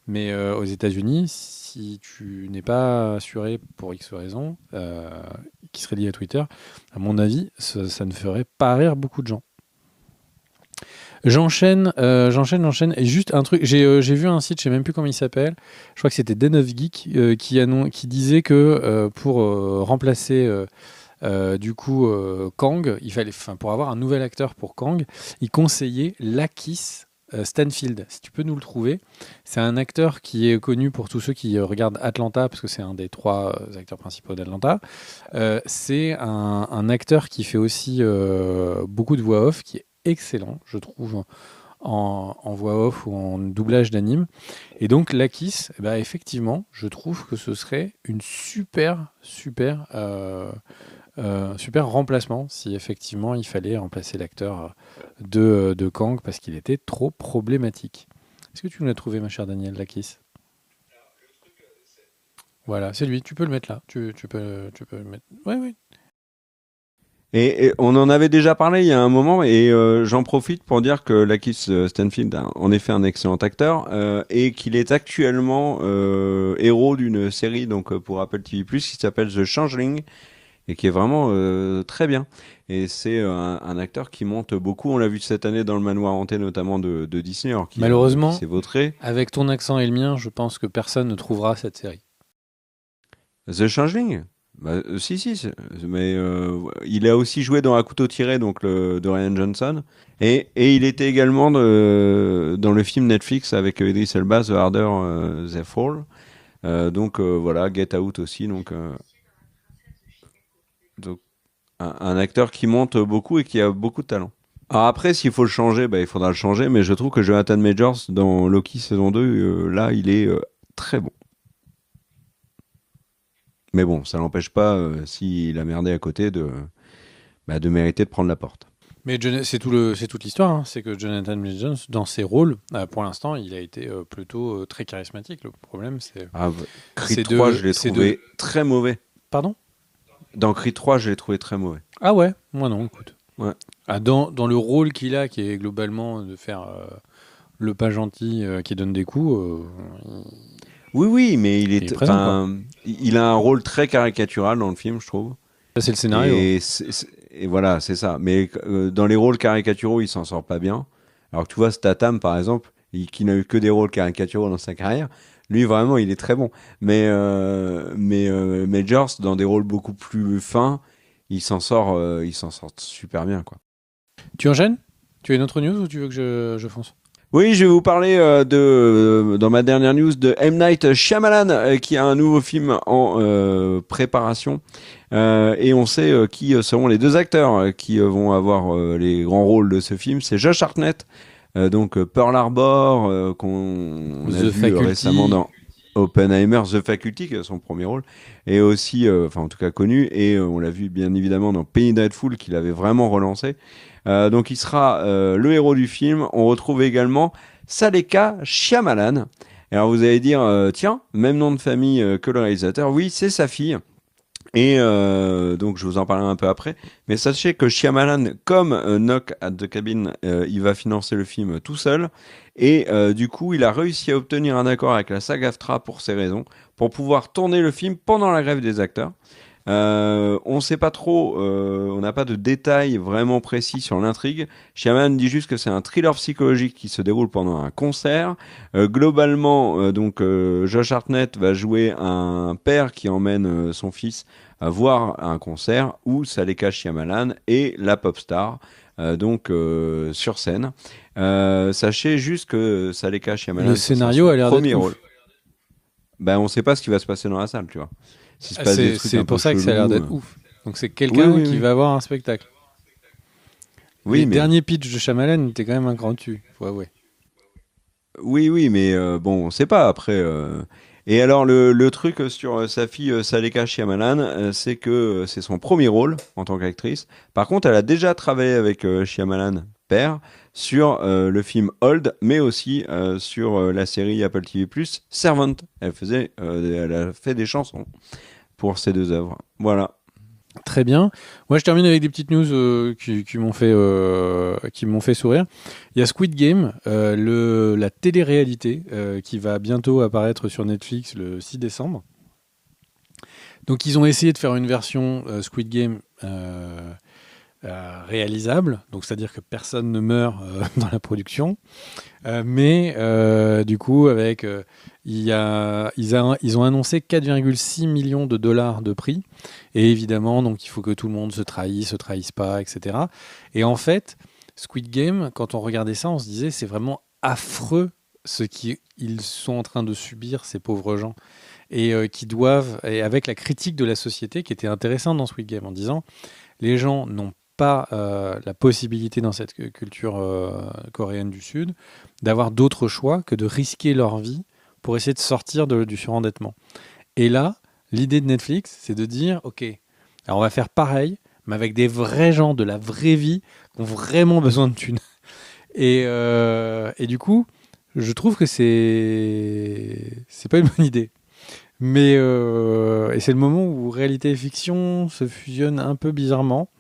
Mais aux États-Unis, si tu n'es pas assuré pour X raison, qui serait lié à Twitter, à mon avis, ça ne ferait pas rire beaucoup de gens. J'enchaîne. Et juste un truc, j'ai vu un site, je sais même plus comment il s'appelle, je crois que c'était D9 Geek, qui disait que pour remplacer Kang, pour avoir un nouvel acteur pour Kang, il conseillait Lakis Stanfield. Si tu peux nous le trouver, c'est un acteur qui est connu pour tous ceux qui regardent Atlanta, parce que c'est un des 3 acteurs principaux d'Atlanta. C'est un acteur qui fait aussi beaucoup de voix off, qui est excellent, je trouve, en voix off ou en doublage d'anime. Et donc Lakis, effectivement, je trouve que ce serait une super remplacement si effectivement il fallait remplacer l'acteur de Kang parce qu'il était trop problématique. Est-ce que tu nous l'as trouvé, ma chère Danielle Lakis? Voilà, c'est lui, tu peux le mettre là. Tu peux le mettre. Oui, oui. Et on en avait déjà parlé il y a un moment, et j'en profite pour dire que Lakis Stanfield a en effet un excellent acteur, et qu'il est actuellement héros d'une série donc pour Apple TV+, qui s'appelle The Changeling, et qui est vraiment très bien. Et c'est un acteur qui monte beaucoup. On l'a vu cette année dans le Manoir hanté, notamment de Disney, alors qui Malheureusement, s'est vautré. avec ton accent et le mien, je pense que personne ne trouvera cette série. The Changeling si, mais il a aussi joué dans Un couteau tiré, donc de Ryan Johnson, et il était également dans le film Netflix avec Idris Elba, The Harder They Fall, voilà, Get Out aussi, donc un acteur qui monte beaucoup et qui a beaucoup de talent. Alors après, s'il faut le changer, il faudra le changer, mais je trouve que Jonathan Majors dans Loki saison 2, là, il est très bon. Mais bon, ça n'empêche pas, s'il a merdé à côté, de mériter de prendre la porte. Mais c'est toute l'histoire, hein. C'est que Jonathan Majors, dans ses rôles, pour l'instant, il a été plutôt très charismatique. Le problème, c'est... Creed 3, je l'ai trouvé très mauvais. Pardon ? Dans Creed 3, je l'ai trouvé très mauvais. Ah ouais ? Moi non, écoute. Ouais. Dans le rôle qu'il a, qui est globalement de faire le pas gentil qui donne des coups... Oui, mais il a un rôle très caricatural dans le film, je trouve. Ça, c'est le scénario. Et voilà, c'est ça. Mais dans les rôles caricaturaux, il s'en sort pas bien. Alors que tu vois, Statham, par exemple, qui n'a eu que des rôles caricaturaux dans sa carrière, lui, vraiment, il est très bon. Mais Majors, dans des rôles beaucoup plus fins, il s'en sort super bien, quoi. Tu enchaînes ? Tu as une autre news ou tu veux que je fonce ? Oui, je vais vous parler dans ma dernière news de M. Night Shyamalan, qui a un nouveau film en préparation. Et on sait qui seront les 2 acteurs qui vont avoir les grands rôles de ce film. C'est Josh Hartnett, donc Pearl Harbor, qu'on a vu récemment dans... Oppenheimer, The Faculty, qui est son premier rôle, et aussi, enfin en tout cas connu, et on l'a vu bien évidemment dans Penny Dreadful, qu'il avait vraiment relancé. Donc il sera le héros du film. On retrouve également Saleka Shyamalan. Alors vous allez dire, tiens, même nom de famille que le réalisateur. Oui, c'est sa fille. Et donc je vous en parlerai un peu après. Mais sachez que Shyamalan, comme Knock at the Cabin, il va financer le film tout seul. Et du coup, il a réussi à obtenir un accord avec la SAG-AFTRA pour ces raisons, pour pouvoir tourner le film pendant la grève des acteurs. On sait pas trop, on n'a pas de détails vraiment précis sur l'intrigue. Shyamalan dit juste que c'est un thriller psychologique qui se déroule pendant un concert. Globalement, Josh Hartnett va jouer un père qui emmène son fils à voir un concert où Saleka Shyamalan est la pop star. Sur scène. Sachez juste que Saleka Shyamalan, Le scénario a l'air d'être premier ouf. rôle. Ben, on sait pas ce qui va se passer dans la salle, tu vois. S'il se passe des trucs C'est un pour peu ça que ça a l'air chelous, d'être ouf. Donc c'est quelqu'un oui, qui oui. va avoir un spectacle. Oui, Les mais derniers pitchs de Shyamalan étaient quand même un cran dessus. Ouais. oui, mais bon, on sait pas après. Et alors le truc sur sa fille Saleka Shyamalan, c'est que c'est son premier rôle en tant qu'actrice. Par contre, elle a déjà travaillé avec Shyamalan père sur le film Old, mais aussi sur la série Apple TV+ Servant. Elle a fait des chansons pour ces deux œuvres. Voilà. Très bien. Moi, je termine avec des petites news qui m'ont fait sourire. Il y a Squid Game, la télé-réalité, qui va bientôt apparaître sur Netflix le 6 décembre. Donc, ils ont essayé de faire une version Squid Game réalisable, donc c'est-à-dire que personne ne meurt dans la production. Mais du coup, ils ont annoncé 4,6 millions de dollars de prix. Et évidemment, donc il faut que tout le monde se trahisse pas, etc. Et en fait, Squid Game, quand on regardait ça, on se disait c'est vraiment affreux ce qu'ils sont en train de subir, ces pauvres gens. Et et avec la critique de la société qui était intéressante dans Squid Game, en disant les gens n'ont pas la possibilité dans cette culture coréenne du Sud d'avoir d'autres choix que de risquer leur vie pour essayer de sortir du surendettement. Et là, l'idée de Netflix, c'est de dire, ok, alors on va faire pareil, mais avec des vrais gens de la vraie vie qui ont vraiment besoin de thunes. Et du coup, je trouve que c'est pas une bonne idée. Mais et c'est le moment où réalité et fiction se fusionnent un peu bizarrement.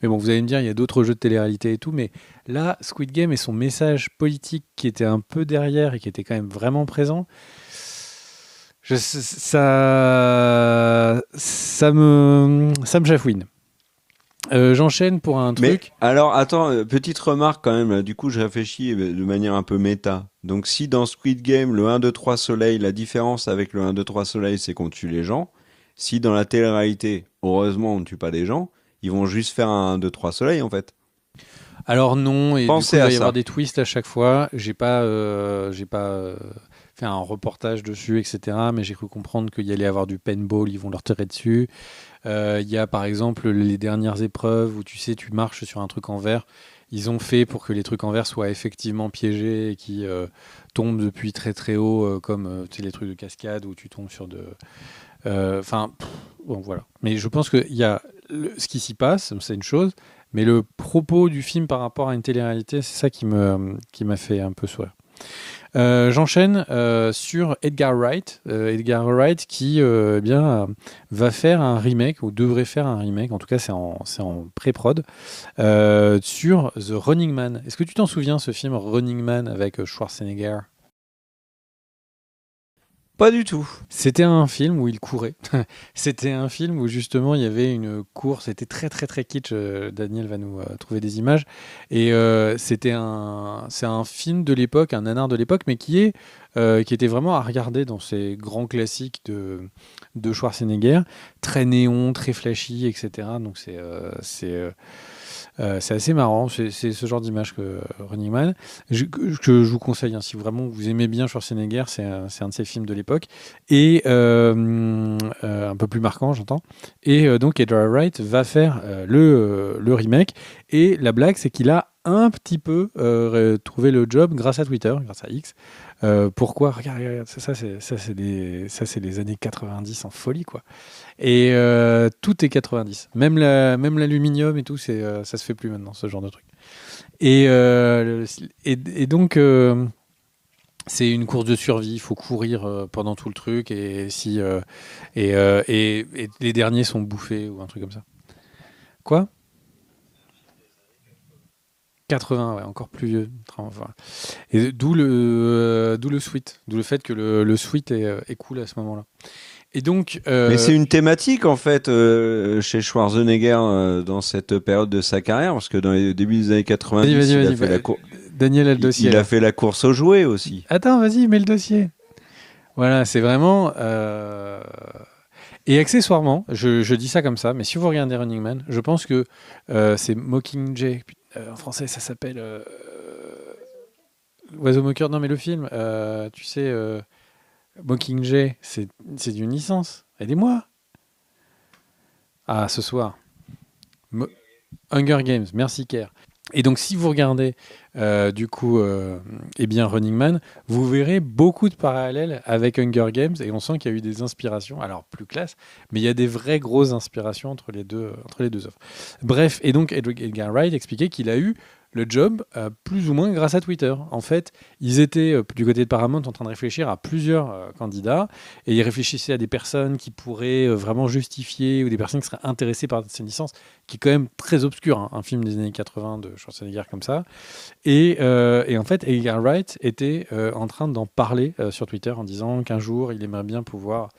Mais bon, vous allez me dire, il y a d'autres jeux de télé-réalité et tout, mais là, Squid Game et son message politique qui était un peu derrière et qui était quand même vraiment présent, ça me chafouine. J'enchaîne pour un Mais truc. alors, attends, petite remarque quand même. Du coup, je réfléchis de manière un peu méta. Donc, si dans Squid Game, le 1, 2, 3 soleil, la différence avec le 1, 2, 3 soleil, c'est qu'on tue les gens. Si dans la télé-réalité, heureusement, on ne tue pas des gens, ils vont juste faire un 1, 2, 3 soleil, en fait. Alors non, et du coup, Pensez il va à y avoir ça. des twists à chaque fois. J'ai pas fait un reportage dessus, etc. Mais j'ai cru comprendre qu'il y allait avoir du paintball, ils vont leur tirer dessus. Il y a par exemple les dernières épreuves où tu sais, tu marches sur un truc en verre. Ils ont fait pour que les trucs en verre soient effectivement piégés et qui tombent depuis très très haut, comme tu sais, les trucs de cascade où tu tombes sur de. Enfin, bon voilà. Mais je pense qu'il y a ce qui s'y passe, c'est une chose, mais le propos du film par rapport à une télé-réalité, c'est ça qui m'a fait un peu sourire. J'enchaîne sur Edgar Wright. Edgar Wright qui va faire un remake, ou devrait faire un remake, en tout cas c'est en pré-prod, sur The Running Man. Est-ce que tu t'en souviens, ce film Running Man avec Schwarzenegger? Pas du tout. C'était un film où il courait. C'était un film où justement il y avait une course. C'était très très très kitsch. Daniel va nous trouver des images. Et c'est un film de l'époque, un nanar de l'époque, mais qui était vraiment à regarder dans ces grands classiques de Schwarzenegger, très néon, très flashy, etc. Donc c'est assez marrant, c'est ce genre d'image que Running Man, que je vous conseille, hein, si vraiment vous aimez bien Schwarzenegger, c'est un de ses films de l'époque, et un peu plus marquant, j'entends. Et donc Edgar Wright va faire le remake, et la blague, c'est qu'il a un petit peu trouvé le job grâce à Twitter, grâce à X. Pourquoi? Regarde, ça c'est les années 90 en folie, quoi. Et tout est 90. Même l'aluminium et tout, ça se fait plus maintenant, ce genre de truc. Et donc, c'est une course de survie. Il faut courir pendant tout le truc. Et les derniers sont bouffés ou un truc comme ça. Quoi? 80, ouais, encore plus vieux. Enfin, et d'où le suite. D'où le fait que le suite est cool à ce moment-là. Et donc, Mais c'est une thématique en fait chez Schwarzenegger dans cette période de sa carrière, parce que dans les débuts des années 90, Daniel a le dossier. Il a fait la course aux jouets aussi. Attends, vas-y, mets le dossier. Voilà, c'est vraiment. Et accessoirement, je dis ça comme ça, mais si vous regardez Running Man, je pense que c'est Mockingjay. En français, ça s'appelle Oiseau moqueur. Non, mais le film, tu sais, Mockingjay, c'est une licence. Aidez-moi. Ah, ce soir. Hunger Games, merci Kerr. Et donc, si vous regardez, eh bien, Running Man, vous verrez beaucoup de parallèles avec Hunger Games, et on sent qu'il y a eu des inspirations, alors plus classe, mais il y a des vraies grosses inspirations entre les deux œuvres. Bref, et donc Edgar Wright expliquait qu'il a eu le job plus ou moins grâce à Twitter. En fait, ils étaient du côté de Paramount en train de réfléchir à plusieurs candidats, et ils réfléchissaient à des personnes qui pourraient vraiment justifier, ou des personnes qui seraient intéressées par cette licence, qui est quand même très obscur, hein, un film des années 80 de Schwarzenegger comme ça. Et en fait, Edgar Wright était en train d'en parler sur Twitter en disant qu'un jour, il aimerait bien pouvoir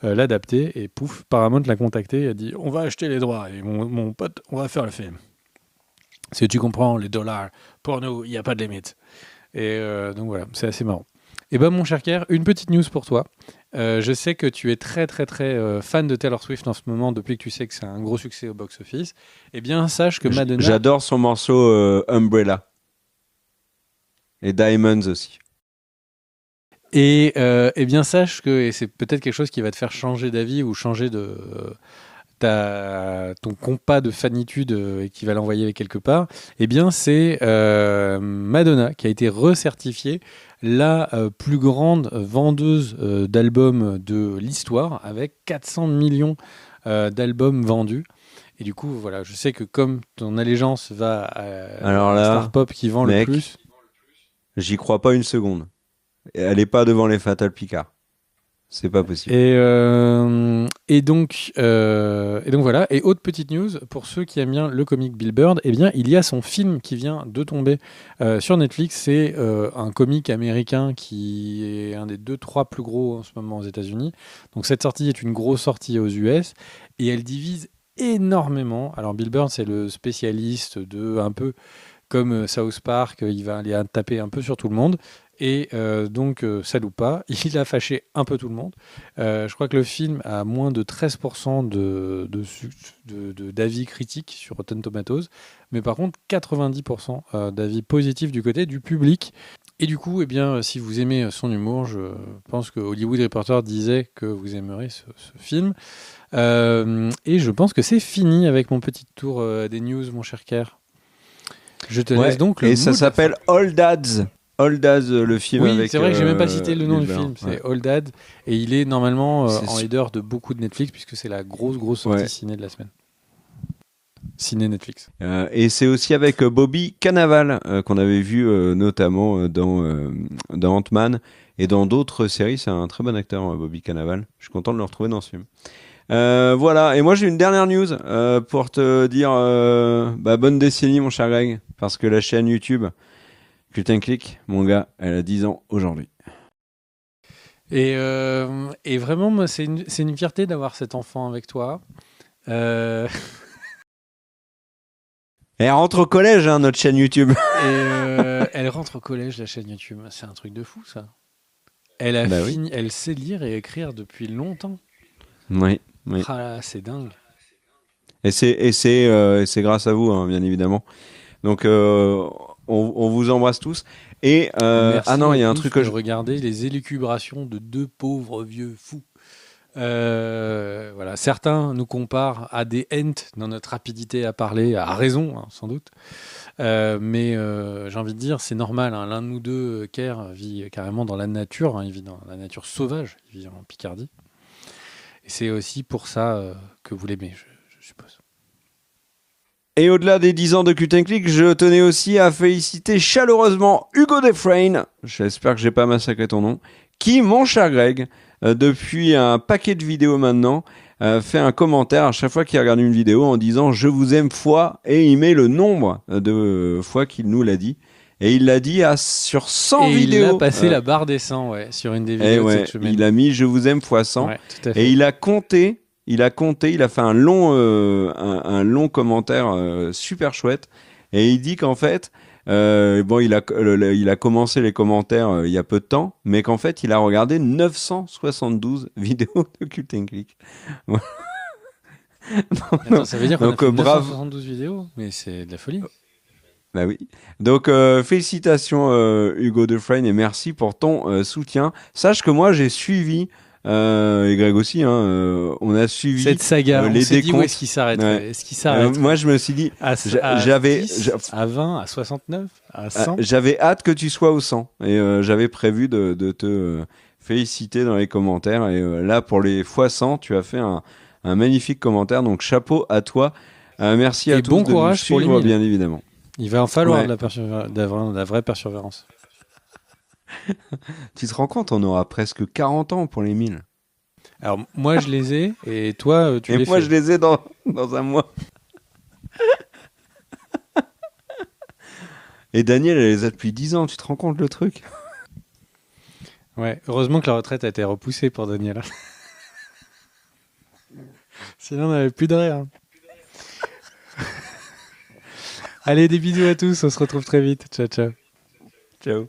l'adapter. Et pouf, Paramount l'a contacté et a dit « On va acheter les droits et mon pote, on va faire le film. » Si tu comprends, les dollars, pour nous, il n'y a pas de limite. Et donc voilà, c'est assez marrant. Et ben mon cher Kerr, une petite news pour toi. Je sais que tu es très très très fan de Taylor Swift en ce moment, depuis que tu sais que c'est un gros succès au box-office. Eh bien, sache que Madonna... J'adore son morceau Umbrella. Et Diamonds aussi. Et eh bien, sache que, et c'est peut-être quelque chose qui va te faire changer d'avis ou changer ton compas de fanitude et qui va l'envoyer quelque part, eh bien, c'est Madonna qui a été recertifiée la plus grande vendeuse d'albums de l'histoire, avec 400 millions d'albums vendus. Et du coup, voilà, je sais que comme ton allégeance va à la star pop qui vend le plus... J'y crois pas une seconde. Elle est pas devant les Fatal Picard. C'est pas possible. Et donc voilà. Et autre petite news, pour ceux qui aiment bien le comic Bill Bird, eh bien, il y a son film qui vient de tomber sur Netflix. C'est un comic américain qui est un des 2-3 plus gros en ce moment aux États-Unis. Donc cette sortie est une grosse sortie aux US et elle divise énormément. Alors Bill Bird, c'est le spécialiste de un peu comme South Park, il va aller taper un peu sur tout le monde. Et donc, ça loupe pas. Il a fâché un peu tout le monde. Je crois que le film a moins de 13% d'avis critiques sur Rotten Tomatoes. Mais par contre, 90% d'avis positifs du côté du public. Et du coup, eh bien, si vous aimez son humour, je pense que Hollywood Reporter disait que vous aimerez ce film. Et je pense que c'est fini avec mon petit tour des news, mon cher Kerr. Je te laisse donc le Et ça s'appelle All Dads. All Dads, le film avec... Oui, c'est vrai que j'ai même pas cité le nom du Film. film. C'est All Dad. Et il est normalement en header de beaucoup de Netflix, puisque c'est la grosse sortie ciné de la semaine. Ciné Netflix. Et c'est aussi avec Bobby Cannavale, qu'on avait vu notamment dans Ant-Man et dans d'autres séries. C'est un très bon acteur, Bobby Cannavale. Je suis content de le retrouver dans ce film. Voilà, et moi j'ai une dernière news pour te dire bonne décennie mon cher Greg, parce que la chaîne YouTube Cult & Click, mon gars, elle a 10 ans aujourd'hui. Et vraiment, moi, c'est une fierté d'avoir cet enfant avec toi. Elle rentre au collège, hein, notre chaîne YouTube. Et elle rentre au collège, la chaîne YouTube. C'est un truc de fou, ça. Elle a fini, elle sait lire et écrire depuis longtemps. Oui. Ah là, c'est dingue. Et c'est grâce à vous, hein, bien évidemment. Donc, on vous embrasse tous. Et merci il y a un truc que je regardais les élucubrations de deux pauvres vieux fous Voilà, certains nous comparent à des ents dans notre rapidité à parler, à raison, hein, sans doute. Mais j'ai envie de dire, c'est normal, hein. L'un de nous deux, Kerr, vit carrément dans la nature, hein. Il vit dans la nature sauvage, il vit en Picardie. Et c'est aussi pour ça que vous l'aimez, je suppose. Et au-delà des 10 ans de Cut and Click, je tenais aussi à féliciter chaleureusement Hugo Defrain, j'espère que j'ai pas massacré ton nom, qui, mon cher Greg, depuis un paquet de vidéos maintenant, fait un commentaire à chaque fois qu'il regarde une vidéo en disant je vous aime fois et il met le nombre de fois qu'il nous l'a dit. Et il l'a dit sur 100 Et vidéos. il a passé la barre des 100, ouais, sur une des vidéos de cette semaine. Il a mis je vous aime fois 100. Ouais, tout à fait. Et il a compté, il a fait un long commentaire super chouette. Et il dit qu'en fait, il a commencé les commentaires il y a peu de temps, mais qu'en fait, il a regardé 972 vidéos de Cult and Click. Attends, ça veut dire qu'on a fait bravo. 972 vidéos, mais c'est de la folie. Bah oui. Donc félicitations Hugo Defrain et merci pour ton soutien. Sache que moi j'ai suivi et Greg aussi, hein, on a suivi cette saga. les on s'est dit où décomptes. est-ce qu'il s'arrête Ouais. Est-ce qu'il s'arrête Moi je me suis dit, à j'avais 10, à 20, à 69, à 100. j'avais hâte que tu sois au 100 et j'avais prévu de te féliciter dans les commentaires et là pour les fois 100 tu as fait un magnifique commentaire, donc chapeau à toi. Merci à Et tous bon de courage nous pour les suivre 1000. bien évidemment. Il va en falloir Ouais. de la vraie persévérance. Tu te rends compte, on aura presque 40 ans pour les 1000. Alors moi je les ai et toi tu les Et moi fais. je les ai dans un mois. Et Daniel, elle les a depuis 10 ans, tu te rends compte le truc? Ouais, heureusement que la retraite a été repoussée pour Daniel. Sinon on n'avait plus de rire. Allez, des bisous à tous, on se retrouve très vite. Ciao, ciao. Ciao.